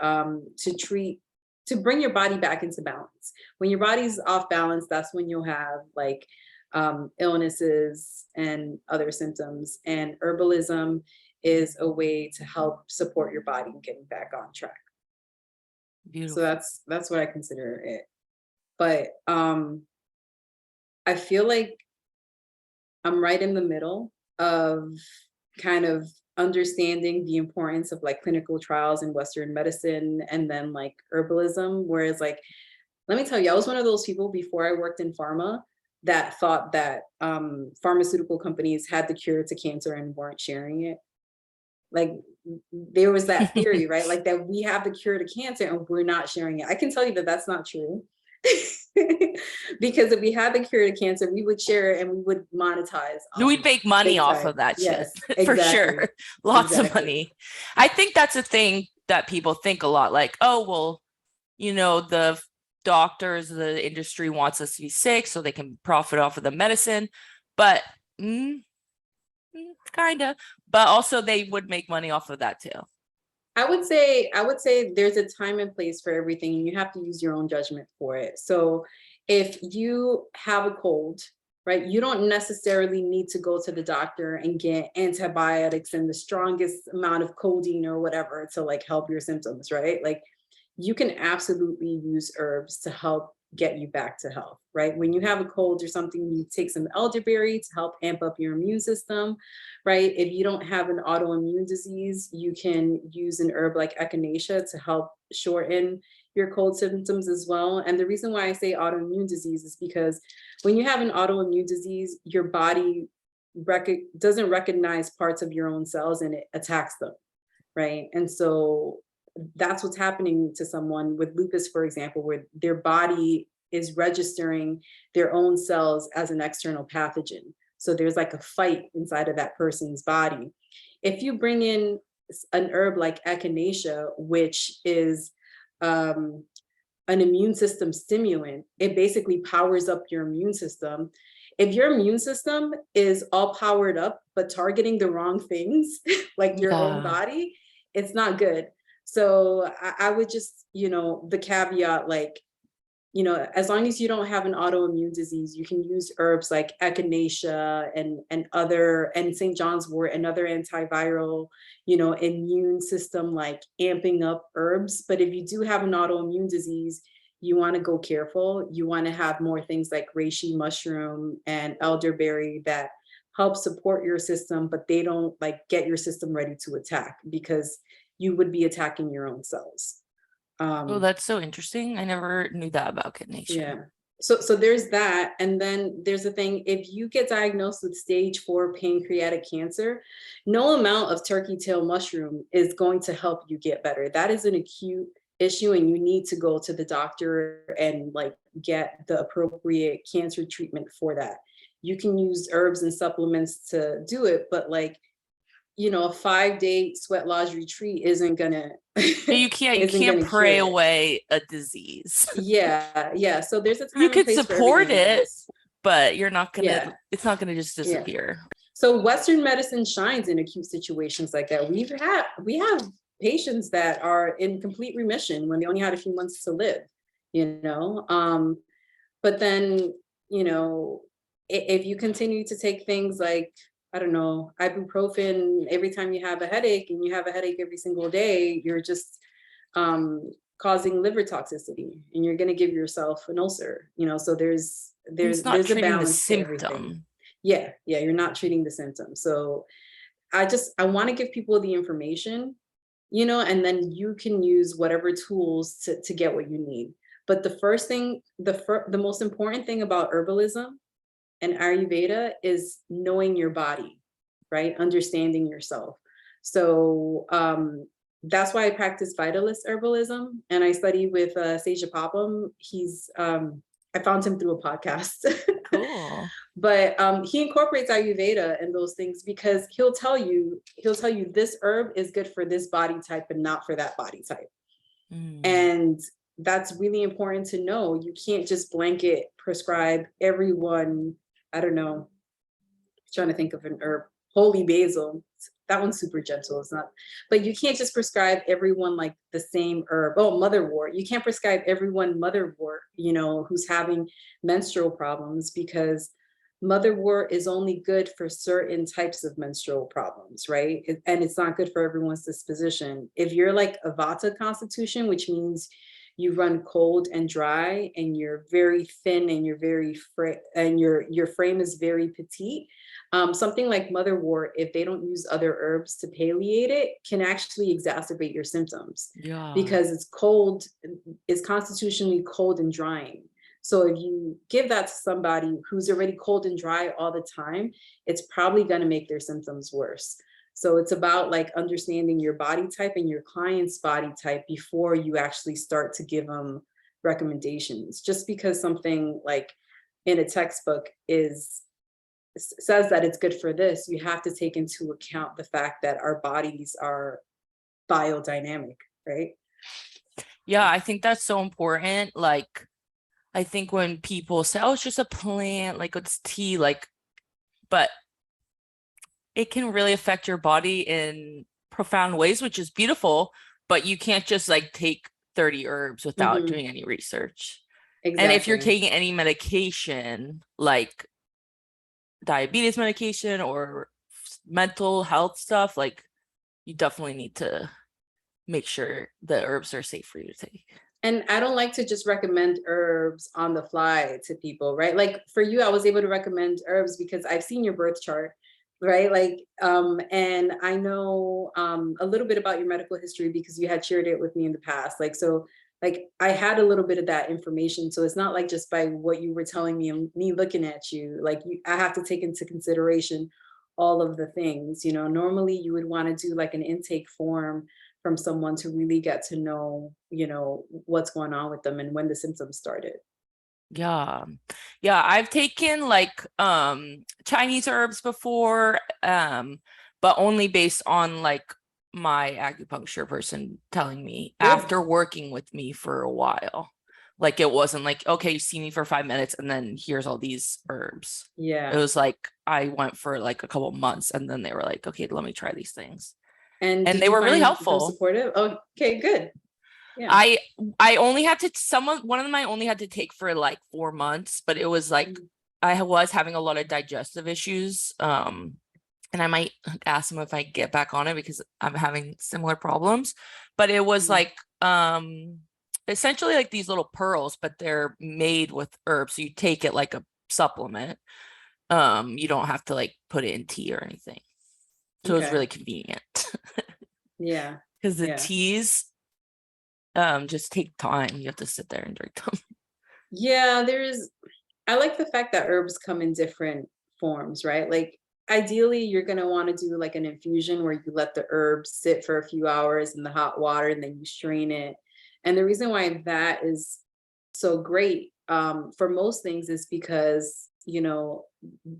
treat, to bring your body back into balance. When your body's off balance, that's when you'll have like illnesses and other symptoms. And herbalism is a way to help support your body getting back on track. So Beautiful. that's what I consider it. But I feel like I'm right in the middle of kind of understanding the importance of like clinical trials in Western medicine and then like herbalism. Whereas, like, let me tell you, I was one of those people before I worked in pharma that thought that pharmaceutical companies had the cure to cancer and weren't sharing it. Like, there was that theory, right? Like that we have the cure to cancer and we're not sharing it. I can tell you that that's not true. Because if we had the cure to cancer, we would share it and we would monetize off of We'd it. make money Big off time. of that shit Yes, for exactly. sure. Lots of Exactly. money. I think that's a thing that people think a lot like, oh, well, the doctors, the industry wants us to be sick so they can profit off of the medicine. But kind of. But also, they would make money off of that too. I would say there's a time and place for everything, and you have to use your own judgment for it. So if you have a cold, right, you don't necessarily need to go to the doctor and get antibiotics and the strongest amount of codeine or whatever to like help your symptoms, right? Like, you can absolutely use herbs to help get you back to health, right? When you have a cold or something, you take some elderberry to help amp up your immune system, right? If you don't have an autoimmune disease, you can use an herb like echinacea to help shorten your cold symptoms as well. And the reason why I say autoimmune disease is because when you have an autoimmune disease, your body doesn't recognize parts of your own cells and it attacks them, right? And so that's what's happening to someone with lupus, for example, where their body is registering their own cells as an external pathogen. So there's like a fight inside of that person's body. If you bring in an herb like echinacea, which is an immune system stimulant, it basically powers up your immune system. If your immune system is all powered up but targeting the wrong things, like your own Yeah. body, it's not good. So I would just, the caveat, like, as long as you don't have an autoimmune disease, you can use herbs like echinacea and St. John's wort and other antiviral, immune system, like amping up herbs. But if you do have an autoimmune disease, you want to go careful. You want to have more things like reishi mushroom and elderberry that help support your system, but they don't like get your system ready to attack, because you would be attacking your own cells. Oh, that's so interesting. I never knew that about echinacea. Yeah. So there's that. And then there's the thing, if you get diagnosed with stage 4 pancreatic cancer, no amount of turkey tail mushroom is going to help you get better. That is an acute issue, and you need to go to the doctor and like get the appropriate cancer treatment for that. You can use herbs and supplements to do it, but like, a 5-day sweat lodge retreat isn't gonna you can't pray away a disease. Yeah. So there's a time you could place support for it, but you're not gonna it's not gonna just disappear. So Western medicine shines in acute situations like that. We have patients that are in complete remission when they only had a few months to live, but then, if you continue to take things like, I don't know, ibuprofen every time you have a headache, and you have a headache every single day, you're just causing liver toxicity, and you're going to give yourself an ulcer, so there's a balance to everything. Yeah, you're not treating the symptom. So I want to give people the information, and then you can use whatever tools to get what you need. But the first thing, the most important thing about herbalism and Ayurveda is knowing your body, right? Understanding yourself. So that's why I practice vitalist herbalism, and I study with Seja Papam. I found him through a podcast. Cool. But he incorporates Ayurveda and those things, because he'll tell you this herb is good for this body type and not for that body type. And that's really important to know. You can't just blanket prescribe everyone. I don't know, trying to think of an herb, holy basil. That one's super gentle. It's not, but you can't just prescribe everyone like the same herb. Oh, motherwort. You can't prescribe everyone motherwort, who's having menstrual problems, because motherwort is only good for certain types of menstrual problems, right? And it's not good for everyone's disposition. If you're like a Vata constitution, which means you run cold and dry, and you're very thin, and you're very and your frame is very petite, something like motherwort, if they don't use other herbs to palliate it, can actually exacerbate your symptoms. Because it's constitutionally cold and drying. So if you give that to somebody who's already cold and dry all the time, it's probably going to make their symptoms worse. So it's about like understanding your body type and your client's body type before you actually start to give them recommendations. Just because something like in a textbook says that it's good for this, you have to take into account the fact that our bodies are biodynamic, right? Yeah, I think that's so important. Like, I think when people say, oh, it's just a plant, like it's tea, like, but it can really affect your body in profound ways, which is beautiful, but you can't just like take 30 herbs without doing any research. Exactly. And if you're taking any medication, like diabetes medication or mental health stuff, like you definitely need to make sure the herbs are safe for you to take. And I don't like to just recommend herbs on the fly to people, right? Like for you, I was able to recommend herbs because I've seen your birth chart, right? Like, and I know a little bit about your medical history because you had shared it with me in the past. Like, so like I had a little bit of that information. So it's not like just by what you were telling me and me looking at you, like I have to take into consideration all of the things, normally you would want to do like an intake form from someone to really get to know, what's going on with them and when the symptoms started. Yeah. I've taken like Chinese herbs before, but only based on like my acupuncture person telling me after working with me for a while. Like it wasn't like, okay, you see me for 5 minutes and then here's all these herbs. Yeah. It was like I went for like a couple of months and then they were like, okay, let me try these things. And they were really helpful. Supportive? Oh, okay, good. Yeah. I only had to one of them I only had to take for like 4 months, but it was like I was having a lot of digestive issues. And I might ask them if I get back on it because I'm having similar problems. But it was like essentially like these little pearls, but they're made with herbs. So you take it like a supplement. You don't have to like put it in tea or anything. So it was really convenient. Yeah. Because the teas just take time. You have to sit there and drink them. Yeah, I like the fact that herbs come in different forms, right? Like ideally you're going to want to do like an infusion where you let the herbs sit for a few hours in the hot water and then you strain it. And the reason why that is so great for most things is because, you know,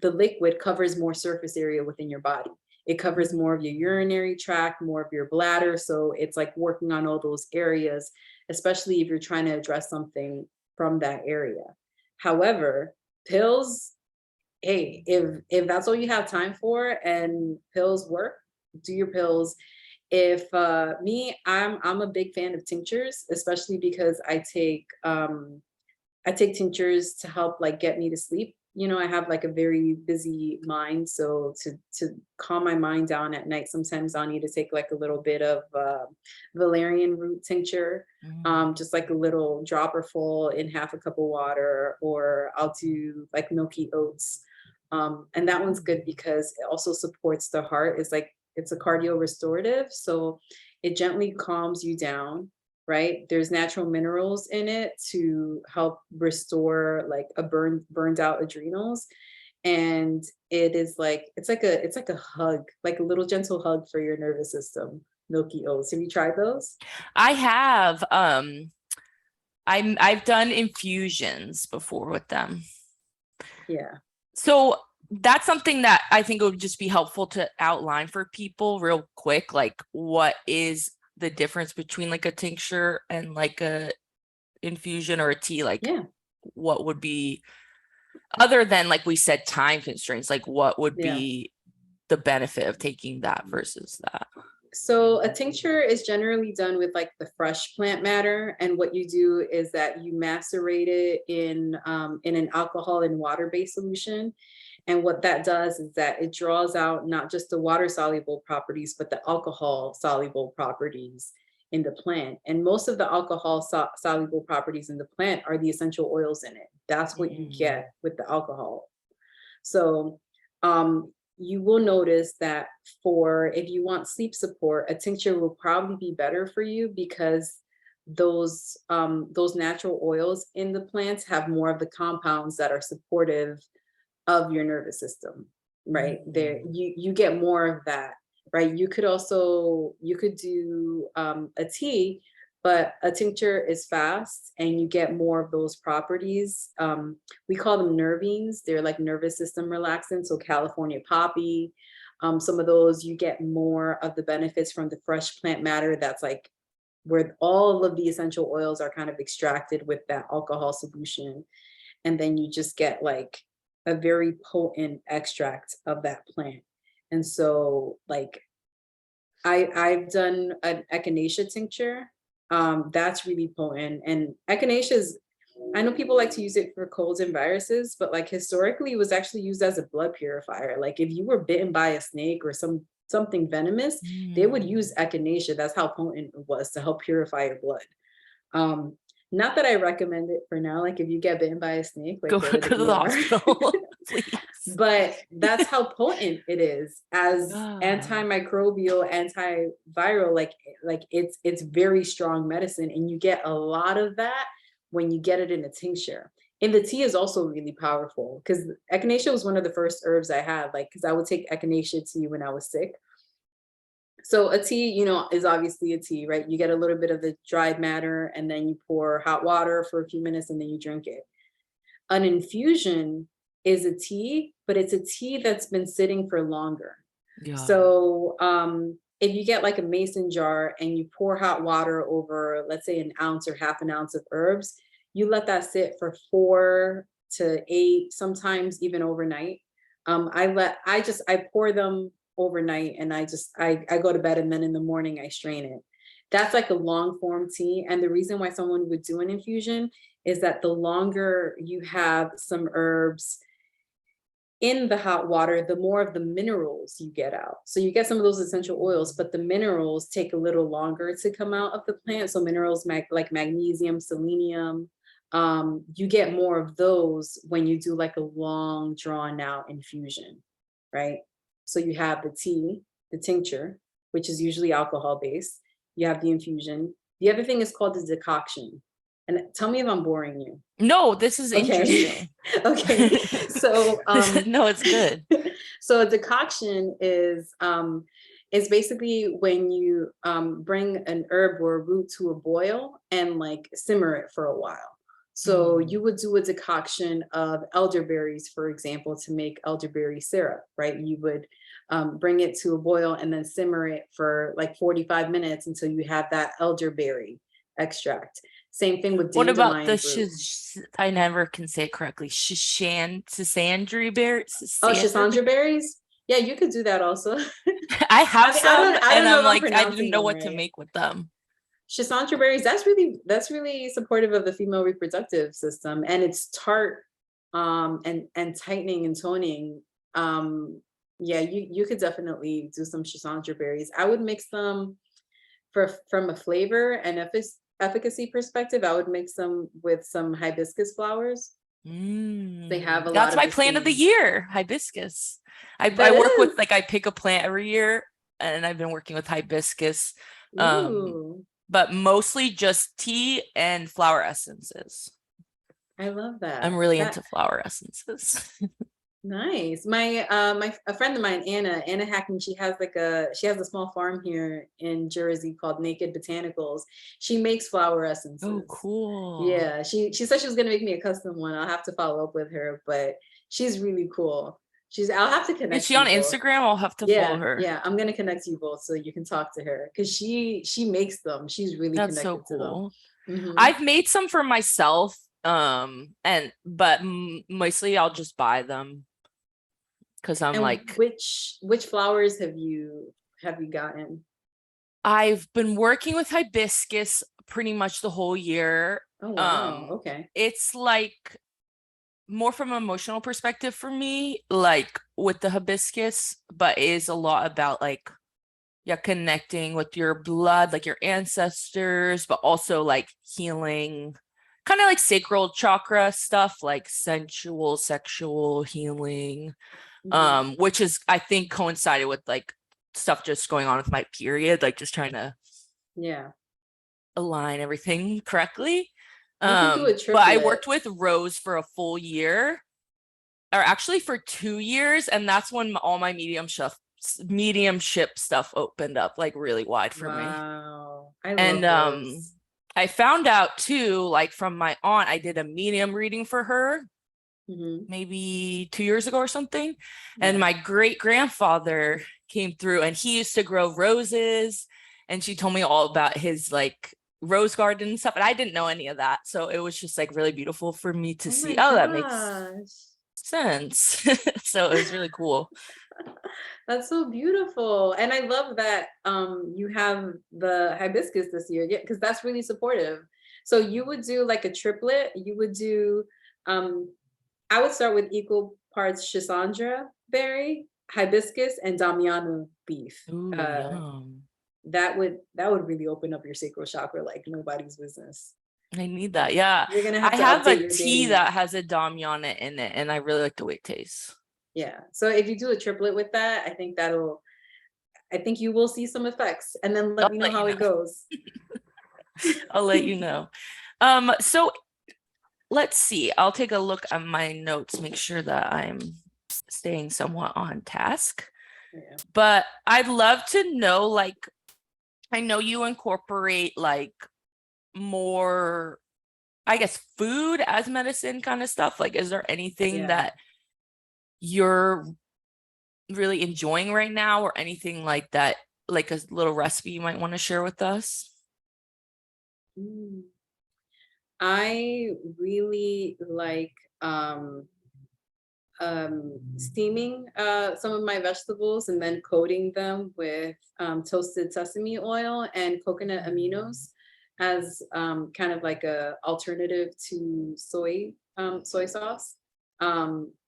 the liquid covers more surface area within your body. It covers more of your urinary tract, more of your bladder. So it's like working on all those areas, especially if you're trying to address something from that area. However, pills, hey, if that's all you have time for and pills work, do your pills. If I'm a big fan of tinctures, especially because I take tinctures to help like get me to sleep. You know, I have like a very busy mind, so to calm my mind down at night, sometimes I'll need to take like a little bit of valerian root tincture, just like a little dropper full in half a cup of water, or I'll do like milky oats. And that one's good because it also supports the heart. It's a cardio restorative, so it gently calms you down, right? There's natural minerals in it to help restore like a burned out adrenals. And it is like, it's like a hug, like a little gentle hug for your nervous system. Milky oats. Have you tried those? I have. I've done infusions before with them. Yeah. So that's something that I think would just be helpful to outline for people real quick. Like, what is the difference between like a tincture and like a infusion or a tea? Like, what would be, other than like we said, time constraints, like what would be the benefit of taking that versus that? So a tincture is generally done with like the fresh plant matter, and what you do is that you macerate it in an alcohol and water-based solution. And what that does is that it draws out not just the water soluble properties, but the alcohol soluble properties in the plant. And most of the alcohol soluble properties in the plant are the essential oils in it. That's what you get with the alcohol. So you will notice that for if you want sleep support, a tincture will probably be better for you because those natural oils in the plants have more of the compounds that are supportive of your nervous system, right? There you get more of that, right? You could do a tea, but a tincture is fast and you get more of those properties. We call them nervines. They're like nervous system relaxants. So California poppy, some of those you get more of the benefits from the fresh plant matter. That's like where all of the essential oils are kind of extracted with that alcohol solution. And then you just get like a very potent extract of that plant. And so like I've done an echinacea tincture. That's really potent. And echinacea is, I know people like to use it for colds and viruses, but like historically it was actually used as a blood purifier. Like if you were bitten by a snake or something venomous, they would use echinacea. That's how potent it was to help purify your blood. Not that I recommend it for now. Like if you get bitten by a snake, like Go go to to the the ER. hospital, please. But that's how potent it is as antimicrobial, antiviral. Like it's very strong medicine, and you get a lot of that when you get it in a tincture. And the tea is also really powerful because echinacea was one of the first herbs I had. Like because I would take echinacea tea when I was sick. So a tea, you know, is obviously a tea, right? You get a little bit of the dried matter and then you pour hot water for a few minutes and then you drink it. An infusion is a tea, but it's a tea that's been sitting for longer. So if you get like a mason jar and you pour hot water over, let's say an ounce or half an ounce of herbs, you let that sit for 4 to 8, sometimes even overnight. I pour them overnight and I go to bed and then in the morning I strain it. That's like a long form tea. And the reason why someone would do an infusion is that the longer you have some herbs in the hot water, the more of the minerals you get out. So you get some of those essential oils, but the minerals take a little longer to come out of the plant. So minerals like magnesium, selenium, you get more of those when you do like a long drawn out infusion, right? So you have the tea, the tincture, which is usually alcohol based. You have the infusion. The other thing is called the decoction. And tell me if I'm boring you. No, this is Okay. interesting. Okay. So No, it's good. so a decoction is basically when you bring an herb or a root to a boil and like simmer it for a while. So you would do a decoction of elderberries, for example, to make elderberry syrup, right? You would bring it to a boil and then simmer it for like 45 minutes until you have that elderberry extract. Same thing with What about the dandelion root. I never can say it correctly. Sisandry berries. Oh, Schisandra berries? Yeah, you could do that also. I have some, I and don't know I'm if I'm like, I didn't pronouncing know them what to right. make with them. Schisandra berries, that's really supportive of the female reproductive system, and it's tart and tightening and toning. Yeah, you could definitely do some Schisandra berries. I would mix them from a flavor and efficacy perspective. I would mix them with some hibiscus flowers. They have a lot That's of my the plant of the same. year, hibiscus. I That work with is. like I pick a plant every year, and I've been working with hibiscus, um, Ooh, but mostly just tea and flower essences. I love I'm that. really That into flower essences. nice. A friend of mine, Anna Hackman, she has a small farm here in Jersey called Naked Botanicals. She makes flower Oh, essences. cool. Yeah, she said she was gonna make me a custom one. I'll have to follow up with her, but she's really cool. I'll have to Is connect she you on both. Instagram? I'll have to follow Yeah, her. yeah, I'm gonna connect you both so you can talk to her because she makes them. She's really That's so connected to them. cool. Hmm. I've made some for myself, and but mostly I'll just buy them because I'm And like, which flowers have you gotten? I've been working with hibiscus pretty much the whole year. Oh wow, Um, okay. it's like more from an emotional perspective for me, like with the hibiscus, but it is a lot about like, yeah, connecting with your blood, like your ancestors, but also like healing, kind of like sacral chakra stuff, like sensual, sexual healing, Hmm. which is I think coincided with like stuff just going on with my period, like just trying to Yeah, align everything correctly. you can do a But I triplet. worked with Rose for a full year, or actually for 2 years, and that's when all my mediumship stuff opened up like really wide for me. Wow, I And love Rose. I found out too, like from my aunt, I did a medium reading for her Hmm. maybe 2 years ago or something. And Yeah. my great grandfather came through and he used to grow roses. And she told me all about his like rose garden and stuff. And I didn't know any of that. So it was just like really beautiful for me to Oh see, my oh, that makes gosh. sense. So it was really cool. That's so beautiful. And I love that you have the hibiscus this year. Yeah, because that's really supportive. So you would do like a triplet. You would do um I would start with equal parts Schisandra berry, hibiscus, and Damiano beef. Ooh, Uh yum. that would really open up your sacral chakra like nobody's business. I need that. Yeah. You're gonna have I to have a update your tea dating that app. has a Damiana in it, and I really like the way it tastes. Yeah. So if you do a triplet with that, I think you will see some effects. And then let I'll me know let you how know. it goes. I'll let you know. So let's see. I'll take a look at my notes, make sure that I'm staying somewhat on task. Yeah. But I'd love to know, like, I know you incorporate like more, I guess, food as medicine kind of stuff. Like, is there anything Yeah. that you're really enjoying right now or anything like that, like a little recipe you might want to share with us? Mm. I really like steaming some of my vegetables and then coating them with toasted sesame oil and coconut aminos as kind of like a alternative to soy sauce.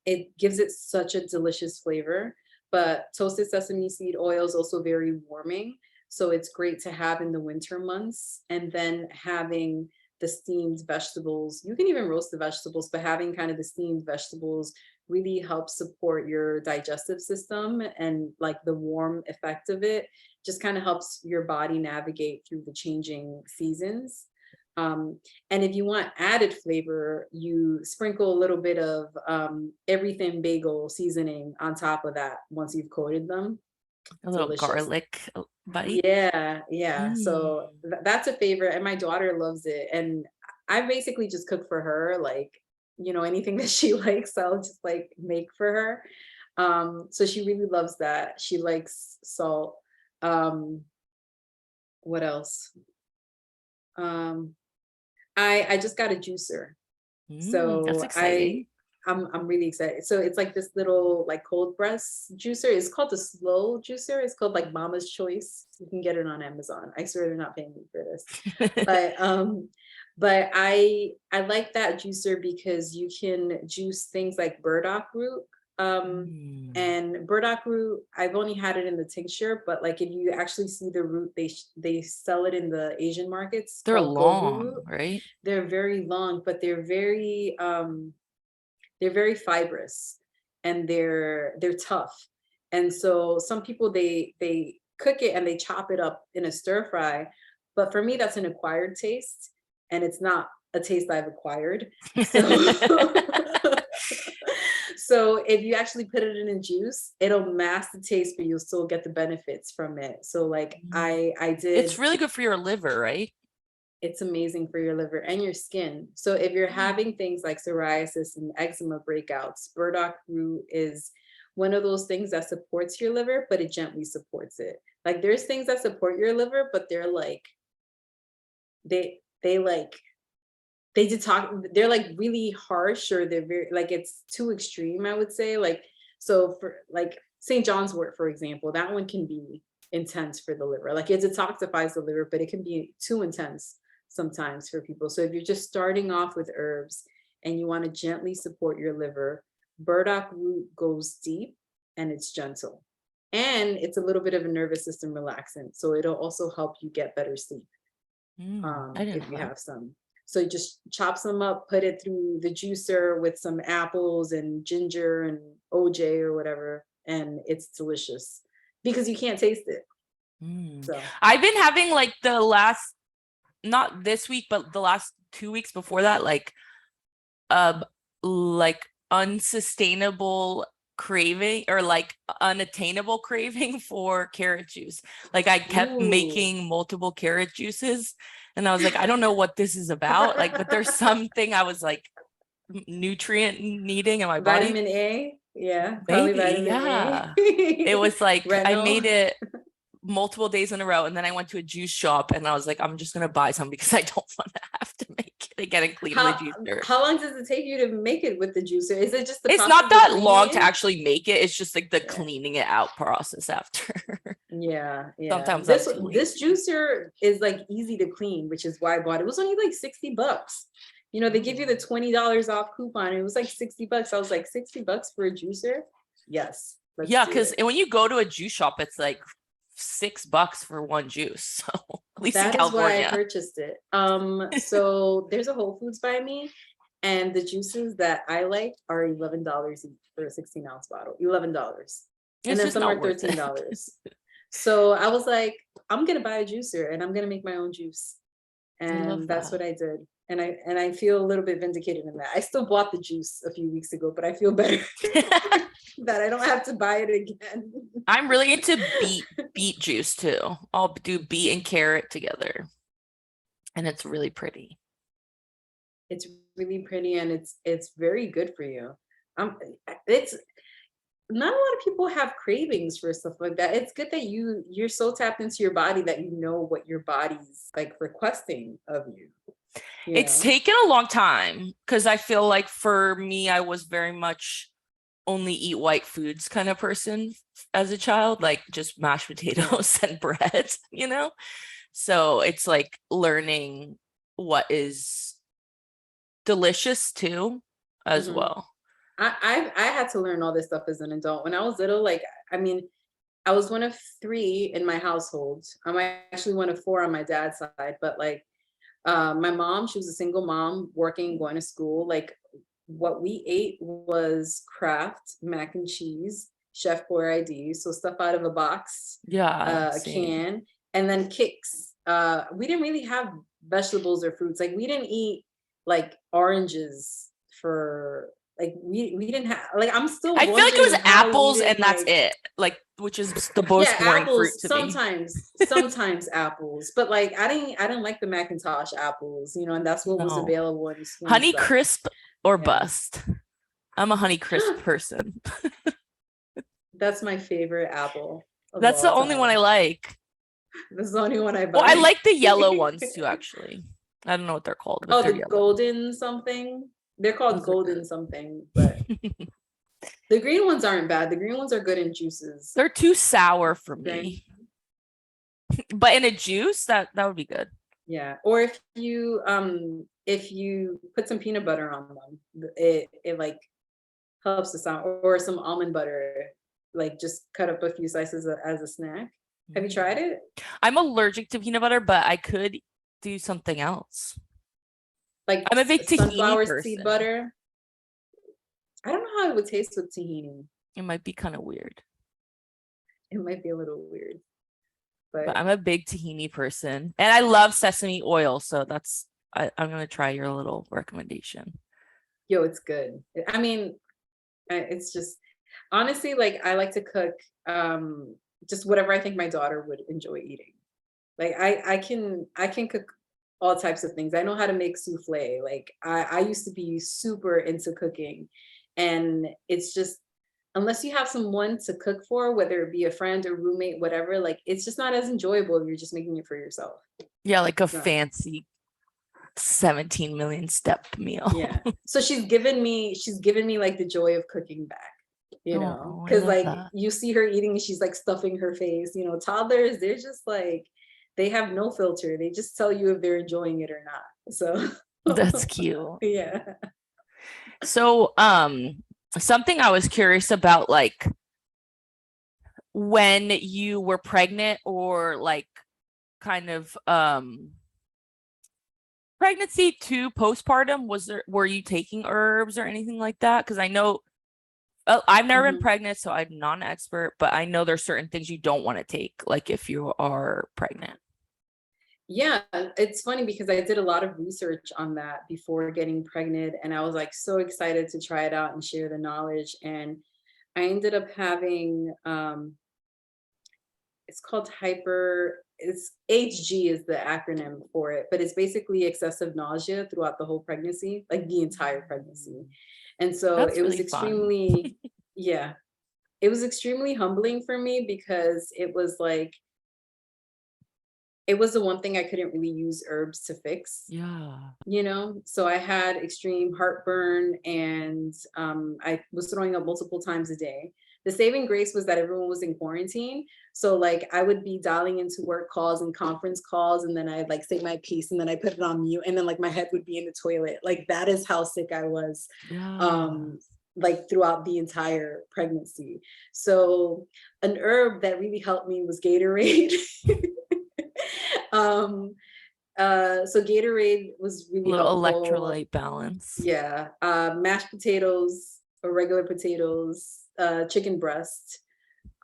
It gives it such a delicious flavor, but toasted sesame seed oil is also very warming. So it's great to have in the winter months. And then having the steamed vegetables, you can even roast the vegetables, but having kind of the steamed vegetables really helps support your digestive system, and like the warm effect of it just kind of helps your body navigate through the changing seasons. And if you want added flavor, you sprinkle a little bit of everything bagel seasoning on top of that once you've coated them. A little Delicious. garlic bite. Yeah. So Mm. that's a favorite, and my daughter loves it. And I basically just cook for her, like, anything that she likes, I'll just like make for her. So she really loves that. She likes salt. Um, what else? Um, I just got a juicer. That's So exciting. I'm really excited. So it's like this little like cold press juicer. It's called the slow juicer. It's called like Mama's Choice. You can get it on Amazon. I swear they're not paying me for this. But I like that juicer because you can juice things like burdock root. Um Mm. and burdock root, I've only had it in the tincture, but like if you actually see the root, they sell it in the Asian markets They're called goju long, root. right? They're very long, but they're very fibrous, and they're tough. And so some people they cook it and they chop it up in a stir fry, but for me that's an acquired taste, and it's not a taste I've acquired. So so if you actually put it in a juice, it'll mask the taste, but you'll still get the benefits from it. So like Mm. I It's did. really good for your liver, right? It's amazing for your liver and your skin. So if you're Mm. having things like psoriasis and eczema breakouts, burdock root is one of those things that supports your liver, but it gently supports it. Like there's things that support your liver, but they're like they like they detox. They're like really harsh, or they're very like it's too extreme, I would say. Like so for like St. John's wort, for example, that one can be intense for the liver. Like it detoxifies the liver, but it can be too intense sometimes for people. So if you're just starting off with herbs and you want to gently support your liver, burdock root goes deep and it's gentle. And it's a little bit of a nervous system relaxant. So it'll also help you get better sleep I didn't if know you that. have some. So you just chop some up, put it through the juicer with some apples and ginger and OJ or whatever, and it's delicious because you can't taste it. Mm. So I've been having like the last, not this week, but the last 2 weeks before that, uh like unsustainable craving, or like unattainable craving for carrot juice. Like I kept ooh. making multiple carrot juices, and I was like, I don't know what this is about. Like, but there's something I was like nutrient needing in my body. Vitamin A, yeah, probably Maybe, vitamin yeah. It A. was like I made Retinol. it multiple days in a row, and then I went to a juice shop and I was like, I'm just gonna buy some because I don't want to have to make it again and clean the How juicer. how long does it take you to make it with the juicer? Is it just the It's not process of that long reading to it? actually make it. It's just like the Yeah. cleaning it out process after. Yeah. Sometimes I'm This too this lazy. juicer is like easy to clean, which is why I bought it. It was only like $60. They give you the $20 off coupon. It was like $60. I was like, $60 for a juicer? Yes, let's Yeah, do because it. when you go to a juice shop, it's like $6 for one juice. So at least in That is why I California. purchased it. So there's a Whole Foods by me, and the juices that I like are $11 each for a 16-ounce bottle. $11. And It's then just some not are worth it. $13. So I was like, I'm gonna buy a juicer and I'm gonna make my own juice. I love And that's that. what I did. And I feel a little bit vindicated in that. I still bought the juice a few weeks ago, but I feel better that I don't have to buy it again. I'm really into beet juice too. I'll do beet and carrot together, and it's really pretty. It's really pretty, and it's very good for you. It's not a lot of people have cravings for stuff like that. It's good that you're so tapped into your body that you know what your body's like requesting of you, you It's know? taken a long time because I feel like for me, I was very much only eat white foods kind of person as a child, like just mashed potatoes and bread, you know? So it's like learning what is delicious too, as Mhm. well. I had to learn all this stuff as an adult. When I was little, like, I mean, I was one of three in my household. I'm actually one of four on my dad's side, but like my mom, she was a single mom working, going to school. Like what we ate was Kraft mac and cheese, Chef Boyardee, so stuff out of a box, Yeah, a same. can, and then Kicks. We didn't really have vegetables or fruits. Like we didn't eat like oranges for like we didn't have like I'm still I feel like it wondering was how we apples and didn't that's like it. Like, which is the yeah, most boring fruit apples to me. sometimes apples, but like I didn't like the Macintosh apples, and that's what was No. available in the school and Honey stuff. crisp or Yeah. bust. I'm a Honey Crisp person. That's my favorite apple of That's the all only one I time. like. That's the only one I Well, I buy. like the yellow ones too, actually. I don't know what they're called, but Oh, they're the yellow. golden something. They're called Those are golden good. something, but the green ones aren't bad. The green ones are good in juices. They're too sour for Green. me. But in a juice, that would be good. Yeah. Or if you put some peanut butter on them, it like helps the sound, or some almond butter, like just cut up a few slices as a snack. Have you tried it? I'm allergic to peanut butter, but I could do something else. Like I'm a big tahini sunflower seed person. butter. I don't know how it would taste with tahini. It might be kind of weird, It might be a little weird, but but I'm a big tahini person. And I love sesame oil. So I'm going to try your little recommendation. yo, it's good. I mean, it's just honestly like I like to cook just whatever I think my daughter would enjoy eating. Like I can cook all types of things. I know how to make souffle. Like I used to be super into cooking, and it's just unless you have someone to cook for, whether it be a friend or roommate, whatever, like it's just not as enjoyable if you're just making it for yourself. Yeah, like a It's not. fancy 17 million step meal. Yeah. So she's given me like the joy of cooking back, Oh, I because love like that. you see her eating and she's like stuffing her face. Toddlers, they're just like they have no filter. They just tell you if they're enjoying it or not. So That's cute. yeah. So, something I was curious about, like when you were pregnant or like kind of pregnancy to postpartum, were you taking herbs or anything like that? Because I know I've never been Mhm. pregnant, so I'm not an expert, but I know there's certain things you don't want to take, like if you are pregnant. Yeah, it's funny because I did a lot of research on that before getting pregnant, and I was like so excited to try it out and share the knowledge. And I ended up having it's called it's HG is the acronym for it, but it's basically excessive nausea throughout the whole pregnancy, like the entire pregnancy. And so That's it was really fun. extremely, yeah, it was extremely humbling for me because it was like it was the one thing I couldn't really use herbs to fix. Yeah. So I had extreme heartburn, and I was throwing up multiple times a day. The saving grace was that everyone was in quarantine, so like I would be dialing into work calls and conference calls, and then I'd like say my piece, and then I put it on mute, and then like my head would be in the toilet. Like that is how sick I was, Yeah. um like throughout the entire pregnancy. So an herb that really helped me was Gatorade. um so Gatorade was A really little helpful. electrolyte balance. Yeah. Mashed potatoes or regular potatoes, chicken breast,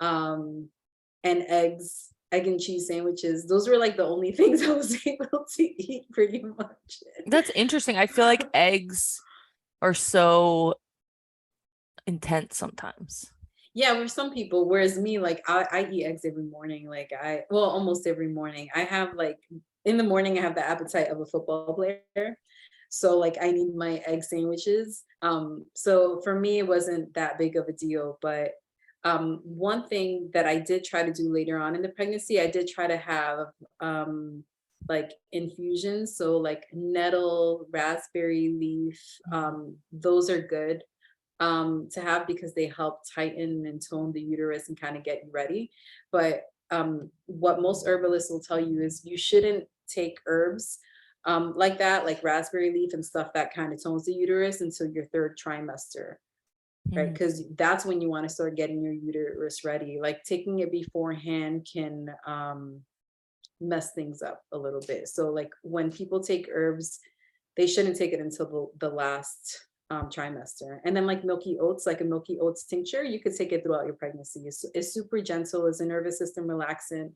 um, and egg and cheese sandwiches. Those were like the only things I was able to eat pretty much. That's interesting. I feel like eggs are so intense sometimes. Yeah, for some people, whereas me, like I eat eggs every morning. Like almost every morning. I have like in the morning, I have the appetite of a football player. So like I need my egg sandwiches. So for me, it wasn't that big of a deal. But one thing that I did try to do later on in the pregnancy, I did try to have like infusions. So like nettle, raspberry leaf, those are good. to have, because they help tighten and tone the uterus and kind of get you ready. But what most herbalists will tell you is you shouldn't take herbs like that, like raspberry leaf and stuff that kind of tones the uterus, until your third trimester, right? Mm. Because that's when you want to start getting your uterus ready. Like taking it beforehand can mess things up a little bit. So like when people take herbs, they shouldn't take it until the last trimester. And then like milky oats, like a milky oats tincture, you could take it throughout your pregnancy. It's super gentle, it's a nervous system relaxant.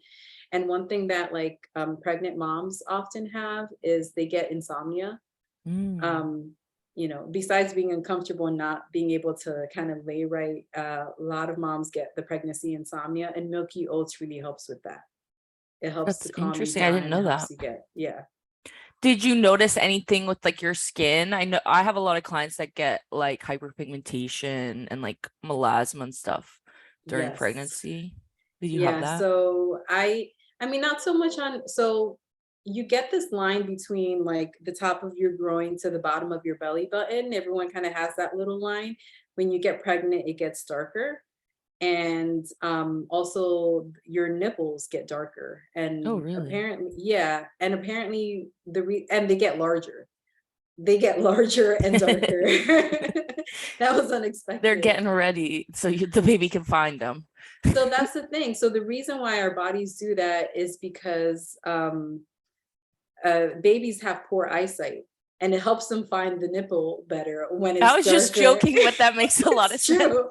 And one thing that like pregnant moms often have is they get insomnia. Mm. Um, you know, besides being uncomfortable and not being able to kind of lay right, a lot of moms get the pregnancy insomnia, and milky oats really helps with that. It helps That's to calm you interesting. I down didn't and it know helps that. you get, yeah. Did you notice anything with like your skin? I know I have a lot of clients that get like hyperpigmentation and like melasma and stuff during Yes. pregnancy. Did you have Yeah. that? So I mean, not so much on, so you get this line between like the top of your groin to the bottom of your belly button. Everyone kind of has that little line. When you get pregnant, it gets darker. And also your nipples get darker. Oh, And really? apparently, yeah. And apparently and they get larger. They get larger and darker. That was They're unexpected. getting ready so the baby can find them. So that's the thing. So the reason why our bodies do that is because babies have poor eyesight, and it helps them find the nipple better when I it's was just darker. joking, but that makes a lot of It's sense. true.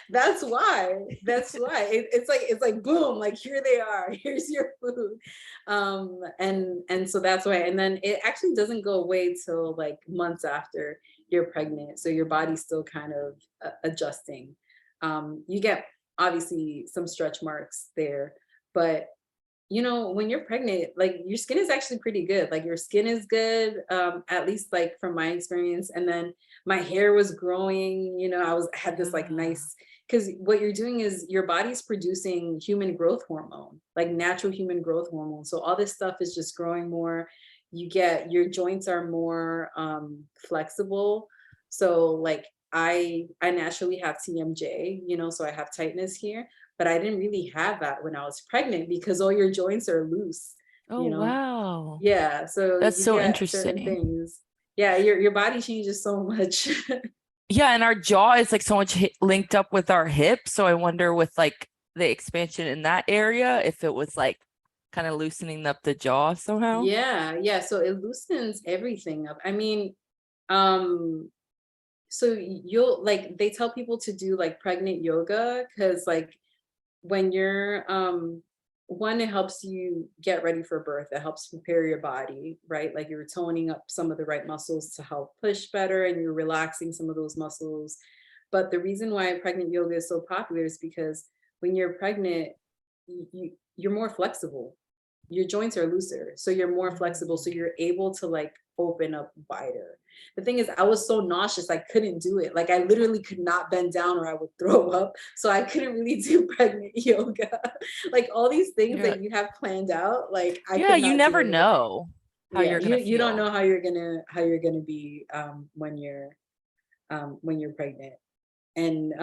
That's why. That's why. It's like boom, like here they are. Here's your food. And so that's why. And then it actually doesn't go away till like months after you're pregnant. So your body's still kind of adjusting. You get obviously some stretch marks there, but you know, when you're pregnant, like your skin is actually pretty good. Like your skin is good, at least like from my experience. And then my hair was growing, you know, I had this like Yeah. nice, because what you're doing is your body's producing human growth hormone, like natural human growth hormone. So all this stuff is just growing more. You get your joints are more flexible. So like I naturally have TMJ, you know, so I have tightness here, but I didn't really have that when I was pregnant because all your joints are loose, Oh, you know? wow. Yeah, so That's you so get certain interesting. things. Yeah, your body changes so much. Yeah, and our jaw is like so much linked up with our hip. So I wonder with like the expansion in that area, if it was like kind of loosening up the jaw somehow. Yeah, yeah, so it loosens everything up. I mean, um, so you'll like they tell people to do like pregnant yoga because like when you're one, it helps you get ready for birth. It helps prepare your body, right? Like you're toning up some of the right muscles to help push better, and you're relaxing some of those muscles. But the reason why pregnant yoga is so popular is because when you're pregnant, you're more flexible. Your joints are looser, so you're more flexible, so Mm. you're able to like open up wider. The thing is, I was so nauseous, I couldn't do it. Like I literally could not bend down or I would throw up. So I couldn't really do pregnant yoga. Like all these things Yeah. that you have planned out, like I Yeah, could you not do never it. know how Yeah, you're gonna you don't feel. know how you're gonna be when you're pregnant. And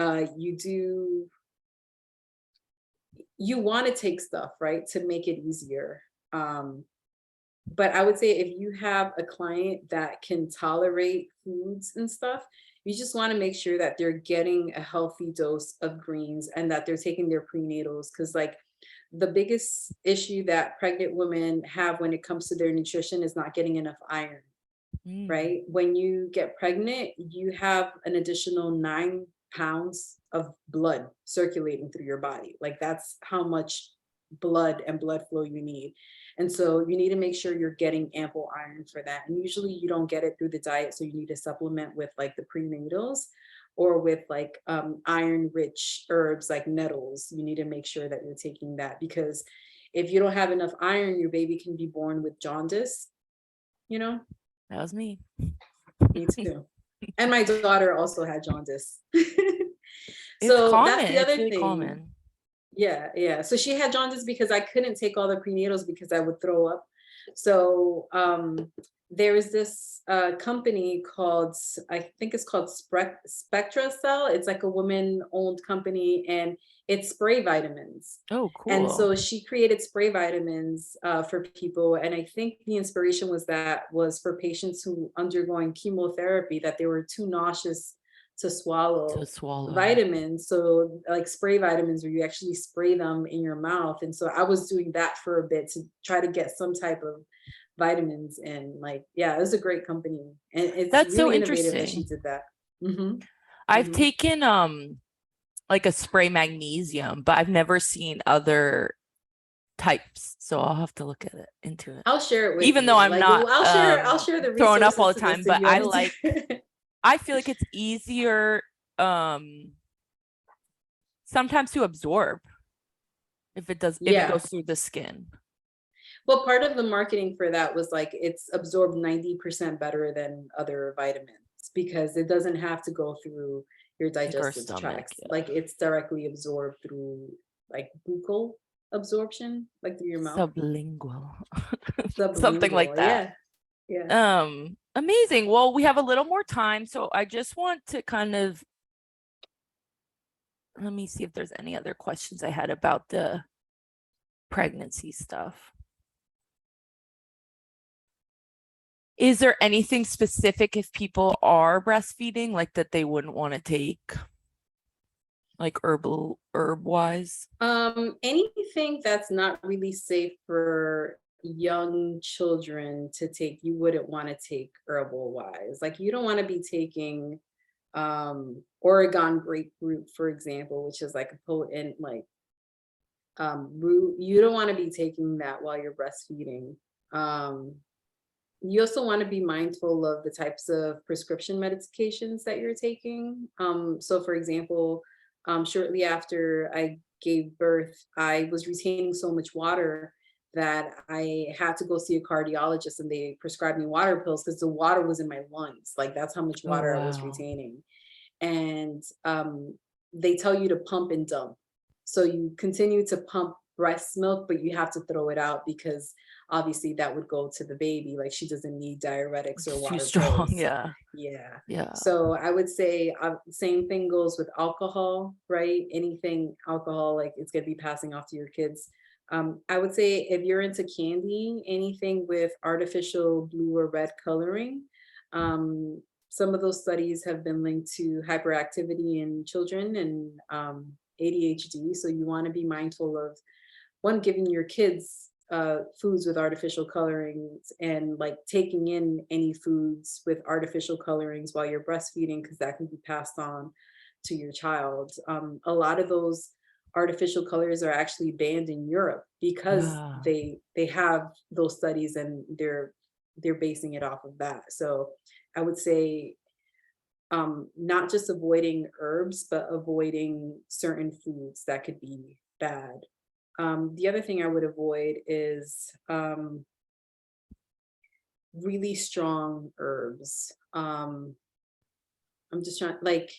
you want to take stuff, right, to make it easier. Um, but I would say if you have a client that can tolerate foods and stuff, you just want to make sure that they're getting a healthy dose of greens and that they're taking their prenatals. Because, like, the biggest issue that pregnant women have when it comes to their nutrition is not getting enough iron, Mm. right? When you get pregnant, you have an additional 9 pounds of blood circulating through your body. Like that's how much blood and blood flow you need. And so you need to make sure you're getting ample iron for that. And usually you don't get it through the diet. So you need to supplement with like the prenatals or with like iron rich herbs like nettles. You need to make sure that you're taking that because if you don't have enough iron, your baby can be born with jaundice, you know? That was me. Me too. And my daughter also had jaundice. It's So that's common. the It's other really thing. common. Yeah, yeah. So she had jaundice because I couldn't take all the prenatals because I would throw up. So there was this company called, I think it's called Spectra Cell. It's like a woman-owned company, and it's spray vitamins. Oh, And cool. so she created spray vitamins for people. And I think the inspiration was for patients who undergoing chemotherapy, that they were too nauseous to To swallow swallow. vitamins. So like spray vitamins, where you actually spray them in your mouth. And so I was doing that for a bit to try to get some type of vitamins in. Like, yeah, it was a great company, and it's That's so really innovative that she interesting. did that. Hmm. I've Hmm. taken like a spray magnesium, but I've never seen other types. So I'll have to look at it into it. I'll share it with Even though you. I'm Like, not I'll share the throwing up resources all the to this time, if but you want me to. I feel like it's easier sometimes to absorb if it Yeah. goes through the skin. Well, part of the marketing for that was like it's absorbed 90% better than other vitamins, because it doesn't have to go through your Like our digestive stomach. tracts. Yeah. Like it's directly absorbed through like buccal absorption, like through your mouth. Sublingual. Something like Sublingual. that. Yeah. Yeah. Amazing. Well, we have a little more time, so I just want to kind of let me see if there's any other questions I had about the pregnancy stuff. Is there anything specific if people are breastfeeding, like that they wouldn't want to take, like herb wise? Anything that's not really safe for young children to take, you wouldn't want to take herbal wise. Like you don't want to be taking Oregon grapefruit, for example, which is like a potent like root. You don't want to be taking that while you're breastfeeding. Um, you also want to be mindful of the types of prescription medications that you're taking. So, for example, shortly after I gave birth, I was retaining so much water that I had to go see a cardiologist, and they prescribed me water pills because the water was in my lungs. Like that's how much Oh, water I was wow. retaining. And they tell you to pump and dump. So you continue to pump breast milk, but you have to throw it out because obviously that would go to the baby. Like she doesn't need diuretics or It's too water strong. pills. Yeah. Yeah. Yeah. So I would say same thing goes with alcohol, right? Anything alcohol, like it's going to be passing off to your kids. I would say if you're into candy, anything with artificial blue or red coloring, um, some of those studies have been linked to hyperactivity in children and ADHD. So you want to be mindful of one, giving your kids foods with artificial colorings, and like taking in any foods with artificial colorings while you're breastfeeding, because that can be passed on to your child. A lot of those artificial colors are actually banned in Europe because Yeah. they have those studies, and they're basing it off of that. So I would say not just avoiding herbs, but avoiding certain foods that could be bad. The other thing I would avoid is really strong herbs. I'm just trying, like,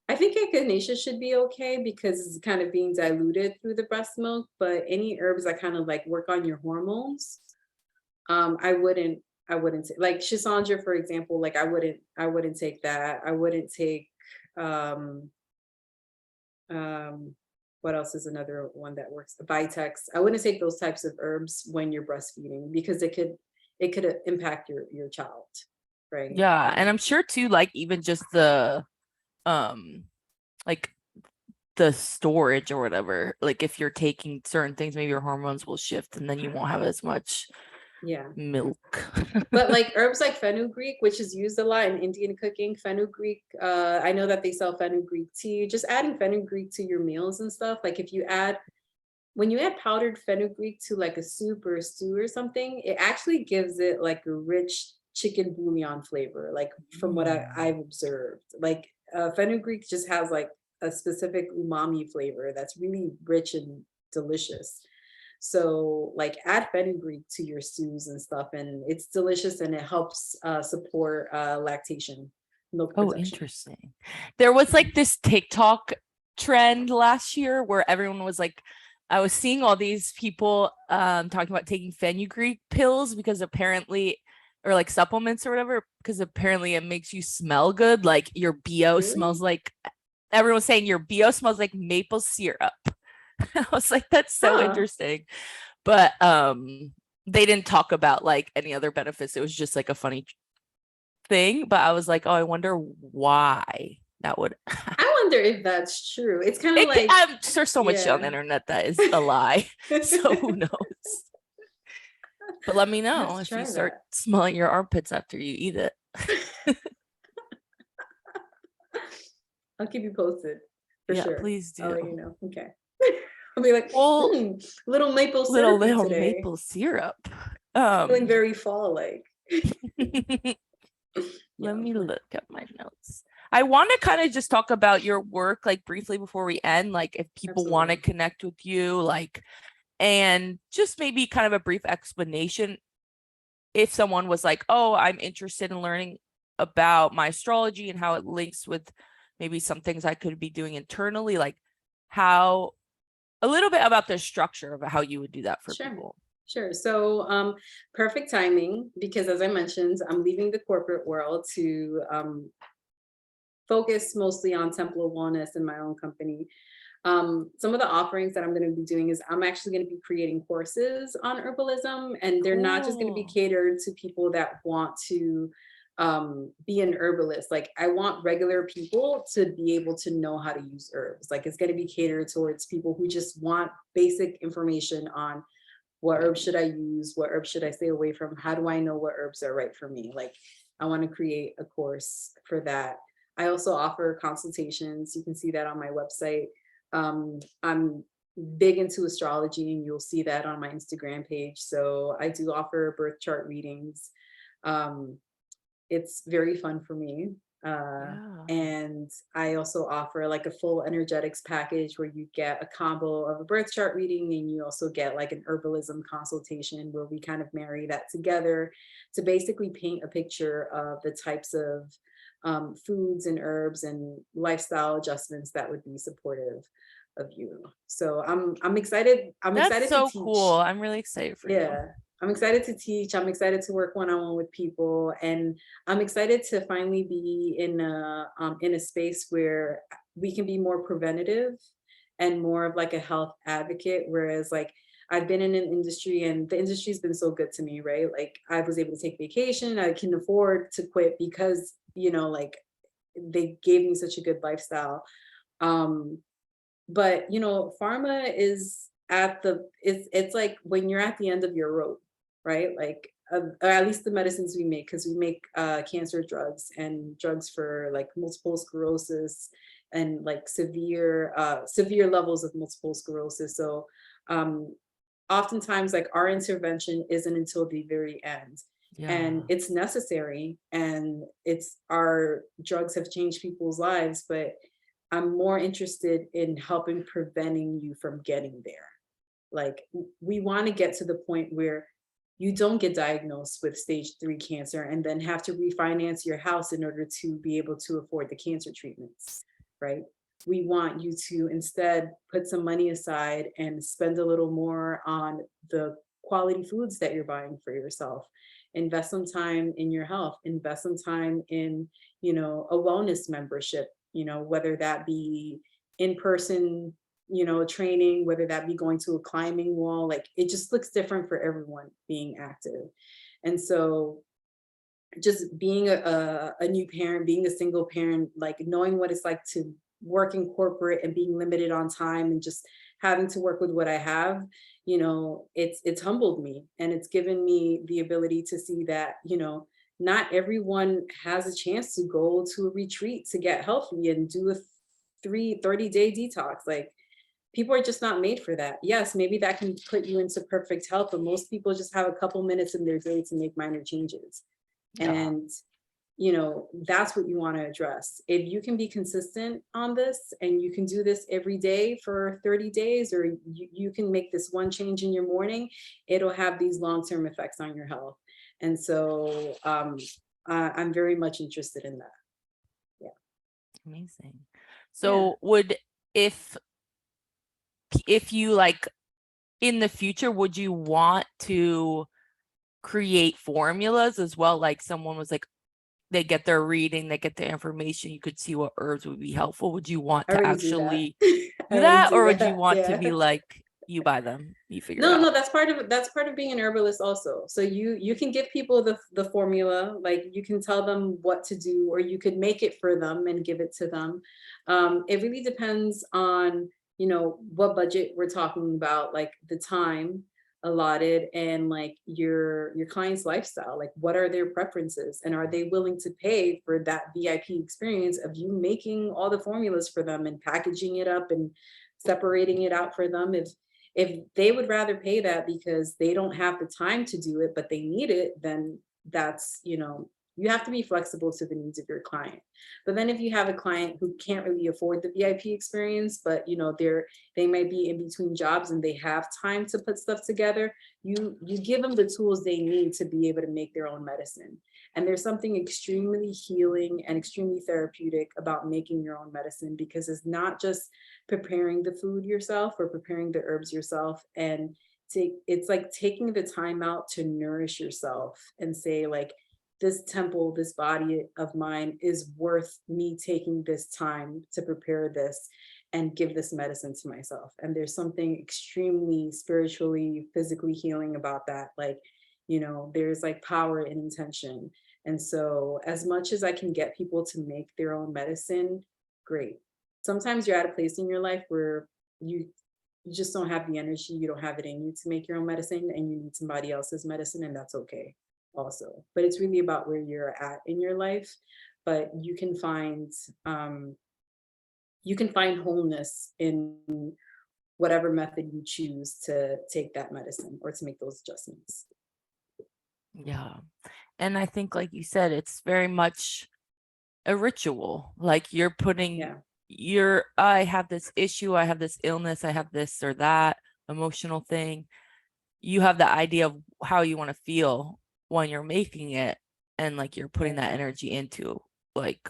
I think echinacea should be okay because it's kind of being diluted through the breast milk, but any herbs that kind of like work on your hormones, I wouldn't, like Schisandra, for example, like I wouldn't take that. I wouldn't take, um, um, what else is another one that works? Vitex. I wouldn't take those types of herbs when you're breastfeeding because it could impact your child, right? Yeah. And I'm sure too, like even just um like the storage or whatever, like if you're taking certain things, maybe your hormones will shift and then you won't have as much Yeah. milk. But like herbs like fenugreek, which is used a lot in Indian cooking, fenugreek, I know that they sell fenugreek tea. Just adding fenugreek to your meals and stuff. Like if you add when you add powdered fenugreek to like a soup or a stew or something, it actually gives it like a rich chicken bouillon flavor, like from what Mm. I've observed. Like fenugreek just has like a specific umami flavor that's really rich and delicious. So like add fenugreek to your stews and stuff, and it's delicious, and it helps support lactation, milk Oh, production. interesting. There was Mhm. like this TikTok trend last year where everyone was like, I was seeing all these people talking about taking fenugreek pills because apparently or like supplements or whatever, because apparently it makes you smell good. Like your BO Really? smells like, everyone's saying your BO smells like maple syrup. I was like, that's so Huh. interesting. But they didn't talk about like any other benefits. It was just like a funny thing. But I was like, oh, I wonder why that would. I wonder if that's true. It's kind of like, There's so much on the yeah. internet that is a lie. So who knows? But let me I know have to if you try start that. smelling your armpits after you eat it. I'll keep you posted for Yeah, sure. please I'll do. let you know. Okay. I'll be like, Well, little maple syrupy little today. maple syrup. Feeling very fall like. Let Yeah. me look at my notes. I want to kind of just talk about your work like briefly before we end, like if people want to Absolutely. connect with you, like, and just maybe kind of a brief explanation if someone was like, oh, I'm interested in learning about my astrology and how it links with maybe some things I could be doing internally, like how a little bit about the structure of how you would do that for Sure. people. Sure. So, perfect timing because, as I mentioned, I'm leaving the corporate world to focus mostly on Templo wellness in my own company. Some of the offerings that I'm going to be doing is I'm actually going to be creating courses on herbalism, and they're not just going to be Cool. catered to people that want to be an herbalist. Like, I want regular people to be able to know how to use herbs. Like, it's going to be catered towards people who just want basic information on what herbs should I use, what herbs should I stay away from, how do I know what herbs are right for me. Like, I want to create a course for that. I also offer consultations. You can see that on my website. I'm big into astrology, and you'll see that on my Instagram page. So I do offer birth chart readings. Um, it's very fun for me. Uh, Yeah. and I also offer like a full energetics package where you get a combo of a birth chart reading, and you also get like an herbalism consultation where we kind of marry that together to basically paint a picture of the types of foods and herbs and lifestyle adjustments that would be supportive of you. So I'm excited. I'm That's excited to so cool. teach. I'm really excited for you. Yeah. I'm excited to teach. I'm excited to work one-on-one with people, and I'm excited to finally be in a space where we can be more preventative and more of like a health advocate. Whereas like I've been in an industry, and the industry's been so good to me, right? Like I was able to take vacation. I can afford to quit because, like they gave me such a good lifestyle. Um, but pharma is it's like when you're at the end of your rope, right? Like or at least the medicines we make, because we make cancer drugs and drugs for like multiple sclerosis and like severe levels of multiple sclerosis. So um oftentimes like our intervention isn't until the very end, and Yeah. it's necessary, and it's our drugs have changed people's lives, but I'm more interested in helping preventing you from getting there. Like we want to get to the point where you don't get diagnosed with stage 3 cancer and then have to refinance your house in order to be able to afford the cancer treatments, right? We want you to instead put some money aside and spend a little more on the quality foods that you're buying for yourself. Invest some time in your health, invest some time in, a wellness membership, whether that be in person, training, whether that be going to a climbing wall. Like it just looks different for everyone being active. And so just being a new parent, being a single parent, like knowing what it's like to work in corporate and being limited on time and just having to work with what I have, it's humbled me, and it's given me the ability to see that, not everyone has a chance to go to a retreat to get healthy and do a 30-day detox. Like people are just not made for that. Yes, maybe that can put you into perfect health, but most people just have a couple minutes in their day to make minor changes. Yeah. And that's what you want to address. If you can be consistent on this and you can do this every day for 30 days, or you can make this one change in your morning, it'll have these long-term effects on your health. And so I'm very much interested in that. Yeah. Amazing. Yeah. So would if you like in the future, would you want to create formulas as well. Like someone was like, they get their reading, they get the information, you could see what herbs would be helpful. Would you want I to already do that. actually I do already that? do Or would you that. want to Yeah. be like, you buy them, you figure it No, out? no, that's part of being an herbalist also. So you can give people the formula, like you can tell them what to do, or you could make it for them and give it to them. It really depends on, you know, what budget we're talking about, like the time allotted, and like your client's lifestyle. Like what are their preferences, and are they willing to pay for that VIP experience of you making all the formulas for them and packaging it up and separating it out for them? If they would rather pay that because they don't have the time to do it, but they need it, then that's, you know, you have to be flexible to the needs of your client. But then if you have a client who can't really afford the VIP experience, but you know, they might be in between jobs and they have time to put stuff together, you give them the tools they need to be able to make their own medicine. And there's something extremely healing and extremely therapeutic about making your own medicine, because it's not just preparing the food yourself or preparing the herbs yourself, and it's like taking the time out to nourish yourself and say like, this temple, this body of mine is worth me taking this time to prepare this and give this medicine to myself. And there's something extremely spiritually, physically healing about that. Like, you know, there's like power in intention. And so as much as I can get people to make their own medicine, great. Sometimes you're at a place in your life where you just don't have the energy, you don't have it in you to make your own medicine, and you need somebody else's medicine, and that's okay also. But it's really about where you're at in your life. But you can find wholeness in whatever method you choose to take that medicine or to make those adjustments. Yeah. And I think, like you said, it's very much a ritual. Like you're putting Yeah. I have this issue, I have this illness, I have this or that emotional thing. You have the idea of how you want to feel when you're making it, and like you're putting that energy into like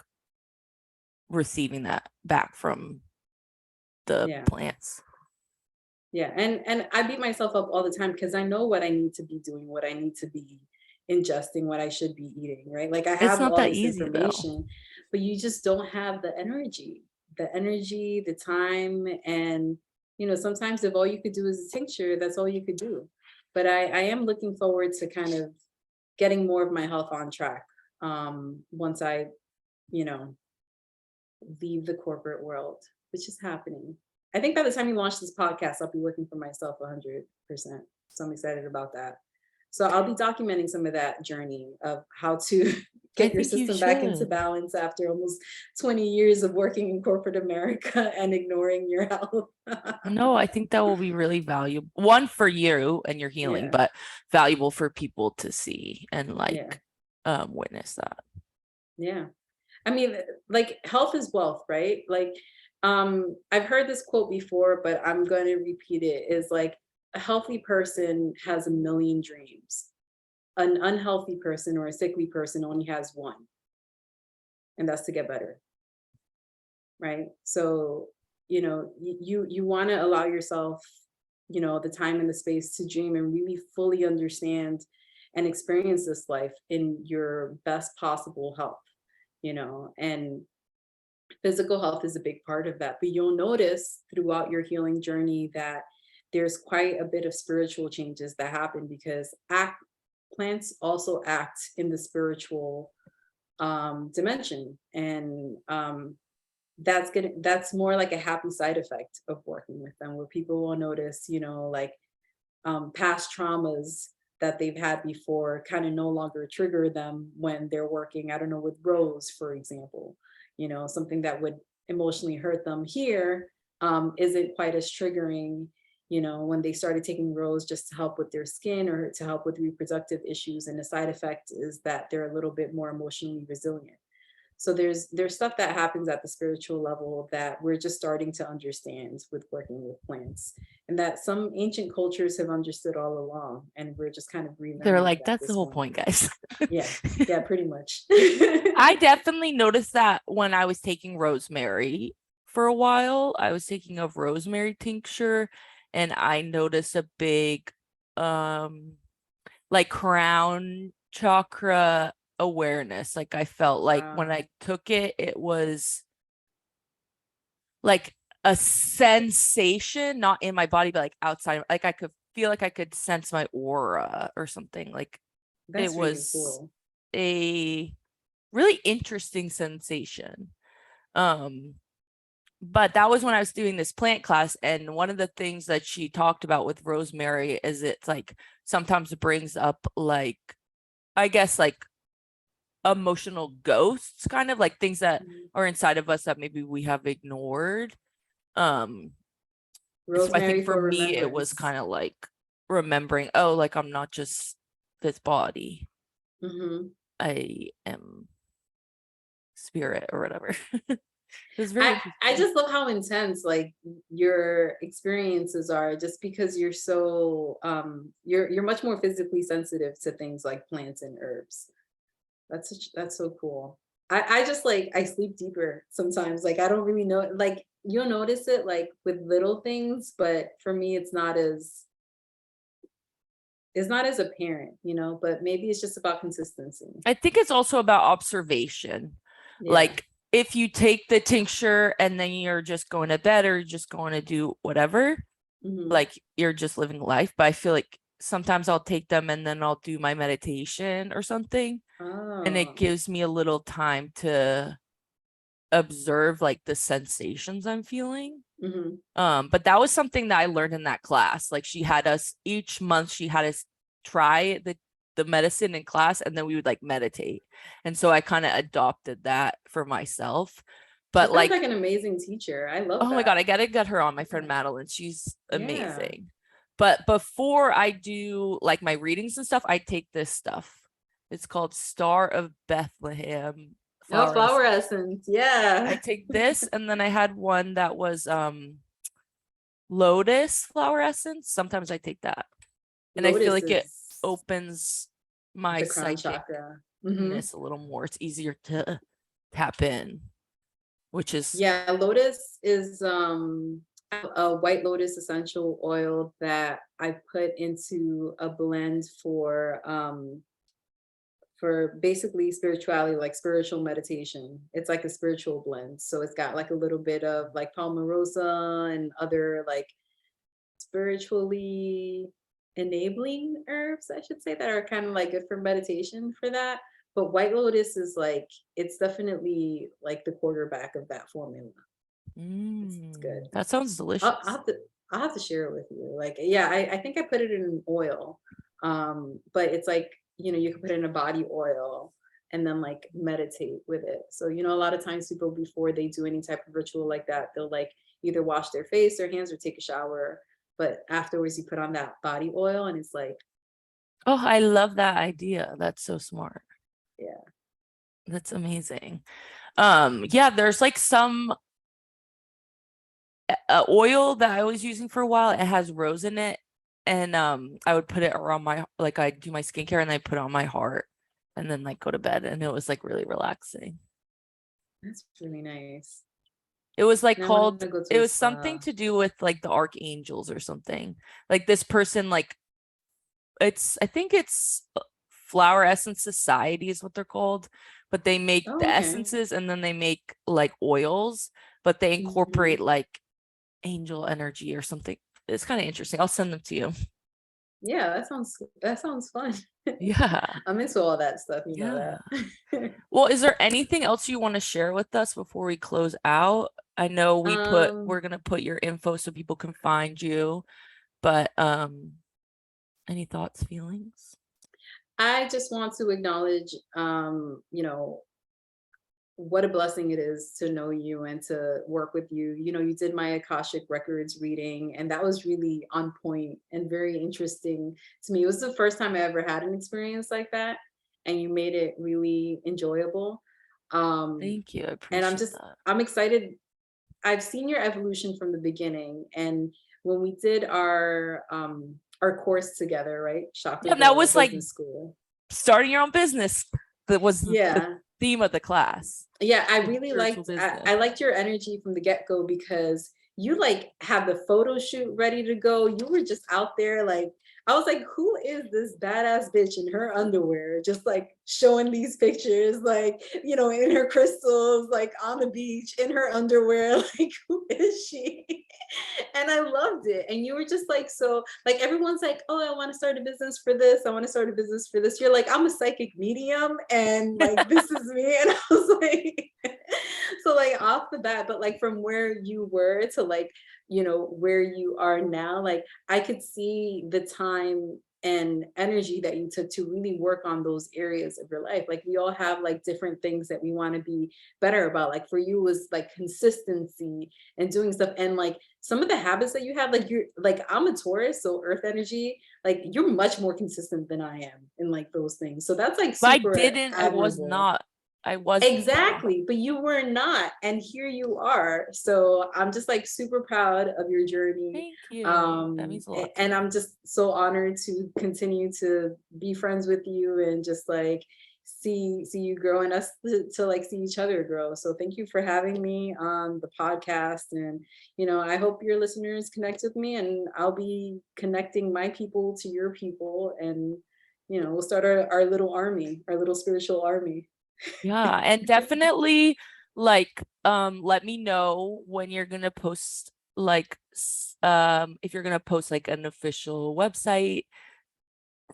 receiving that back from the plants. Yeah. And I beat myself up all the time because I know what I need to be doing, what I need to be ingesting, what I should be eating, right? Like I It's have not all that this easy though. information, but you just don't have the energy, the time. And, you know, sometimes if all you could do is a tincture, that's all you could do. But I am looking forward to kind of getting more of my health on track once I, you know, leave the corporate world, which is happening. I think by the time you launch this podcast, I'll be working for myself 100%. So I'm excited about that. So I'll be documenting some of that journey of how to get your system back into balance after almost 20 years of working in corporate America and ignoring your health. No, I think that will be really valuable. One, for you and your healing, but valuable for people to see and like witness that. Yeah. I mean, like health is wealth, right? Like, I've heard this quote before, but I'm going to repeat it. Is like, a healthy person has a million dreams. An unhealthy person or a sickly person only has one, and that's to get better. Right? So, you know, you want to allow yourself, you know, the time and the space to dream and really fully understand and experience this life in your best possible health, you know, and physical health is a big part of that. But you'll notice throughout your healing journey that there's quite a bit of spiritual changes that happen, because plants also act in the spiritual dimension. And that's more like a happy side effect of working with them, where people will notice, you know, like past traumas that they've had before kind of no longer trigger them when they're working, I don't know, with Rose, for example. You know, something that would emotionally hurt them here isn't quite as triggering, you know, when they started taking Rose just to help with their skin or to help with reproductive issues. And the side effect is that they're a little bit more emotionally resilient. So there's stuff that happens at the spiritual level that we're just starting to understand with working with plants, and that some ancient cultures have understood all along, and we're just kind of relearning. They're like, that's the whole point, guys. Yeah, pretty much. I definitely noticed that when I was taking rosemary for a while. I was taking a rosemary tincture, and I noticed a big like crown chakra awareness. Like I felt like when I took it, it was like a sensation, not in my body, but like outside. Like I could feel like I could sense my aura or something. Like it That's really was cool. a really interesting sensation. Um, but that was when I was doing this plant class. And one of the things that she talked about with rosemary is it's like sometimes it brings up like, I guess, like emotional ghosts, kind of like things that are inside of us that maybe we have ignored. Um, so I think Rosemary for for me, it was remembrance. kind of like remembering, oh, like I'm not just this body. I am spirit or whatever. It was very I interesting. just love how intense like your experiences are, just because you're so you're much more physically sensitive to things like plants and herbs. That's so cool. I just like I sleep deeper sometimes. Like I don't really know, like you'll notice it like with little things, but for me it's not as apparent, you know, but maybe it's just about consistency. I think it's also about observation. Yeah. Like if you take the tincture and then you're just going to bed or you're just going to do whatever, Hmm. like you're just living life. But I feel like sometimes I'll take them and then I'll do my meditation or something. And it Oh. gives me a little time to observe like the sensations I'm feeling. Hmm. But that was something that I learned in that class. Like she had us each month, she had us try the medicine in class and then we would like meditate. And so I kind of adopted that for myself. She But sounds like, like an amazing teacher. I love oh my God, that. I gotta get her on, my friend Yeah. Madeline. She's Yeah. amazing. But before I do like my readings and stuff, I take this stuff. It's called Star of Bethlehem Oh, flower flower essence. essence. I Yeah. take this and then I had one that was lotus flower essence. Sometimes I take that. And I feel Lotus like it is opens my the crown psychicness chakra. a little more. It's easier to tap in, which is Yeah, lotus is a white lotus essential oil that I put into a blend for basically spirituality, like spiritual meditation. It's like a spiritual blend. So it's got like a little bit of like palmarosa and other like spiritually enabling herbs, I should say, that are kind of like good for meditation for that. But white lotus is like, it's definitely like the quarterback of that formula. It's good. that sounds I'll delicious. I'll have to share it with you. Like, yeah, I think I put it in oil. But it's like, you know, you can put it in a body oil and then like meditate with it. So, you know, a lot of times people before they do any type of ritual like that, they'll like either wash their face, their hands, or take a shower. But afterwards you put on that body oil and it's like, Oh, I love that idea. That's so smart. yeah. That's amazing. Yeah, there's like some oil that I was using for a while. It has rose in it, and I would put it around my like I do my skincare and I put it on my heart, and then like go to bed, and it was like really relaxing. That's really nice. It was like Now I want called. to go to It a was something spa. to do with like the archangels or something. Like this person, like I think it's Flower Essence Society is what they're called, but they make the Oh, okay. essences and then they make like oils, but they Mhm. incorporate like angel energy or something. It's kind of interesting. I'll send them to you. Yeah, that sounds fun. Yeah. I'm into all that stuff, you know Yeah. that. Well, is there anything else you want to share with us before we close out? I know Um, we're gonna put your info so people can find you, but any thoughts, feelings? I just want to acknowledge, you know, what a blessing it is to know you and to work with you. You know, you did my Akashic Records reading, and that was really on point and very interesting to me. It was the first time I ever had an experience like that, and you made it really enjoyable. Um, Thank you. I and appreciate that. I'm excited. I've seen your evolution from the beginning, and when we did our course together, right? Yeah, that Chakrabilla was like Business School. starting your own business. That was the Yeah. theme of the class. Yeah, I Like really spiritual liked business. I liked your energy from the get-go because you like have the photo shoot ready to go. You were just out there like, I was like, who is this badass bitch in her underwear, just like showing these pictures, like, you know, in her crystals, like on the beach in her underwear. Like, who is she? And I loved it. And you were just like, so like everyone's like, oh, I want to start a business for this. I want to start a business for this. You're like, I'm a psychic medium and like this is me. And I was like, so like off the bat, but like from where you were to like, you know, where you are now, like I could see the time and energy that you took to really work on those areas of your life. Like we all have like different things that we want to be better about. Like for you was like consistency and doing stuff. And like some of the habits that you have, like you're like, I'm a Taurus, so earth energy, like you're much more consistent than I am in like those things. So that's like But super I was admirable. not. I was not. Exactly, but you were not, and here you are. So I'm just like super proud of your journey. Thank you. That means a lot to And me. I'm just so honored to continue to be friends with you and just like see you grow and us to like see each other grow. So thank you for having me on the podcast. And you know, I hope your listeners connect with me, and I'll be connecting my people to your people, and you know, we'll start our little army, our little spiritual army. Yeah, and definitely like let me know when you're gonna post like if you're gonna post like an official website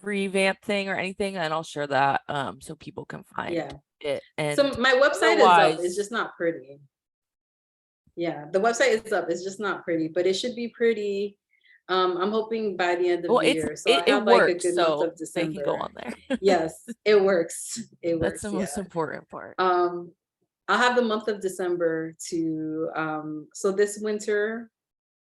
revamp thing or anything, and I'll share that so people can find Yeah. it. And So my website is up. It's otherwise, just not pretty. Yeah, the website is up. It's just not pretty, but it should be pretty. I'm hoping by the end of well, the year. So I it have like a works, good month so of they can go December. on there. Yes, it works. It That's works. the Yeah. most important part. Um, I'll have the month of December to so this winter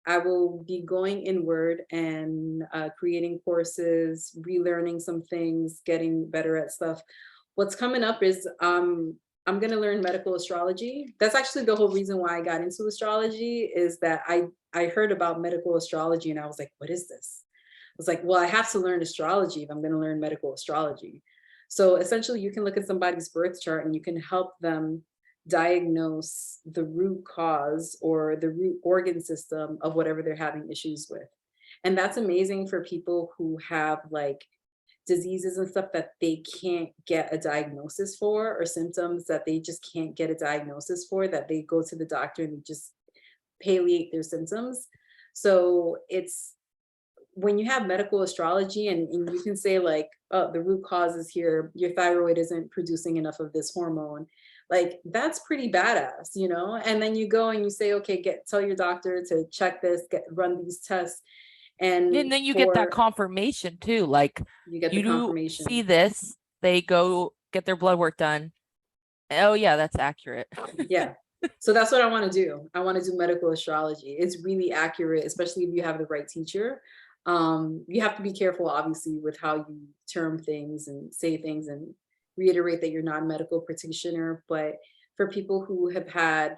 I will be going inward and creating courses, relearning some things, getting better at stuff. What's coming up is I'm going to learn medical astrology. That's actually the whole reason why I got into astrology, is that I heard about medical astrology and I was like, what is this? I was like, well, I have to learn astrology if I'm going to learn medical astrology. So essentially, you can look at somebody's birth chart and you can help them diagnose the root cause or the root organ system of whatever they're having issues with. And that's amazing for people who have like diseases and stuff that they can't get a diagnosis for, or symptoms that they just can't get a diagnosis for, that they go to the doctor and just palliate their symptoms. So it's when you have medical astrology and you can say like, oh, the root cause is here, your thyroid isn't producing enough of this hormone, like that's pretty badass, you know. And then you go and you say, okay, tell your doctor to check this, run these tests. And And then you get that for confirmation too. Like you get the you do see confirmation. this, they go get their blood work done. Oh yeah, that's accurate. Yeah. So that's what I want to do. I want to do medical astrology. It's really accurate, especially if you have the right teacher. You have to be careful, obviously, with how you term things and say things and reiterate that you're not a medical practitioner. But for people who have had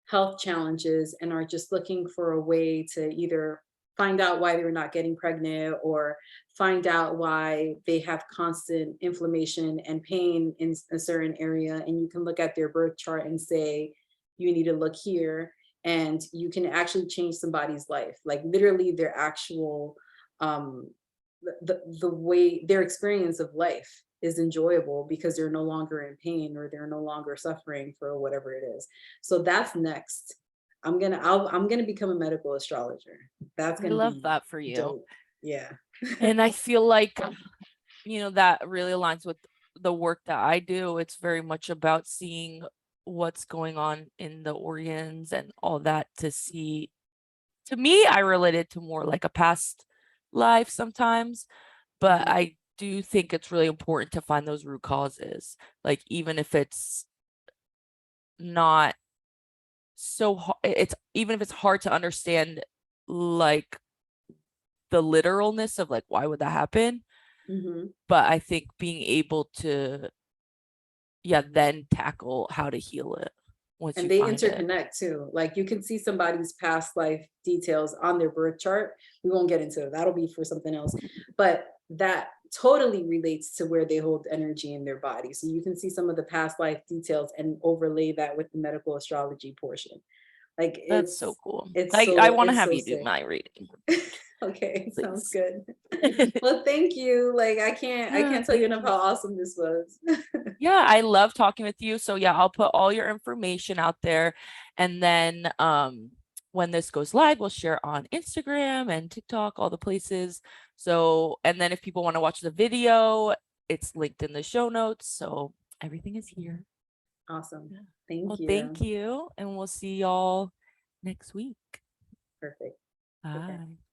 health challenges and are just looking for a way to either find out why they're not getting pregnant, or find out why they have constant inflammation and pain in a certain area, and you can look at their birth chart and say, you need to look here, and you can actually change somebody's life, like literally their actual um the way their experience of life is enjoyable because they're no longer in pain or they're no longer suffering for whatever it is. So that's next. I'm gonna become a medical astrologer. That's I gonna love be that for you. dope. Yeah. And I feel like, that really aligns with the work that I do. It's very much about seeing what's going on in the organs and all that to see. To me, I relate it to more like a past life sometimes, but Mhm. I do think it's really important to find those root causes. Like even if it's not so hard, it's even if it's hard to understand like the literalness of like why would that happen, Mhm. but I think being able to then tackle how to heal it once And you they find it. interconnect too. Like you can see somebody's past life details on their birth chart. We won't get into it. That'll be for something else. But that totally relates to where they hold energy in their body. So you can see some of the past life details and overlay that with the medical astrology portion. Like That's so cool. it's I want to it's have so you do sick. my reading, Okay, sounds please. good. Well, thank you. Like I Yeah, can't tell you thank enough you. how awesome this was. Yeah, I love talking with you. So yeah, I'll put all your information out there. And then when this goes live, we'll share on Instagram and TikTok, all the places. So, and then if people want to watch the video, it's linked in the show notes. So everything is here. Awesome. Yeah. Thank Well, you. thank you. And we'll see y'all next week. Perfect. Okay. Bye.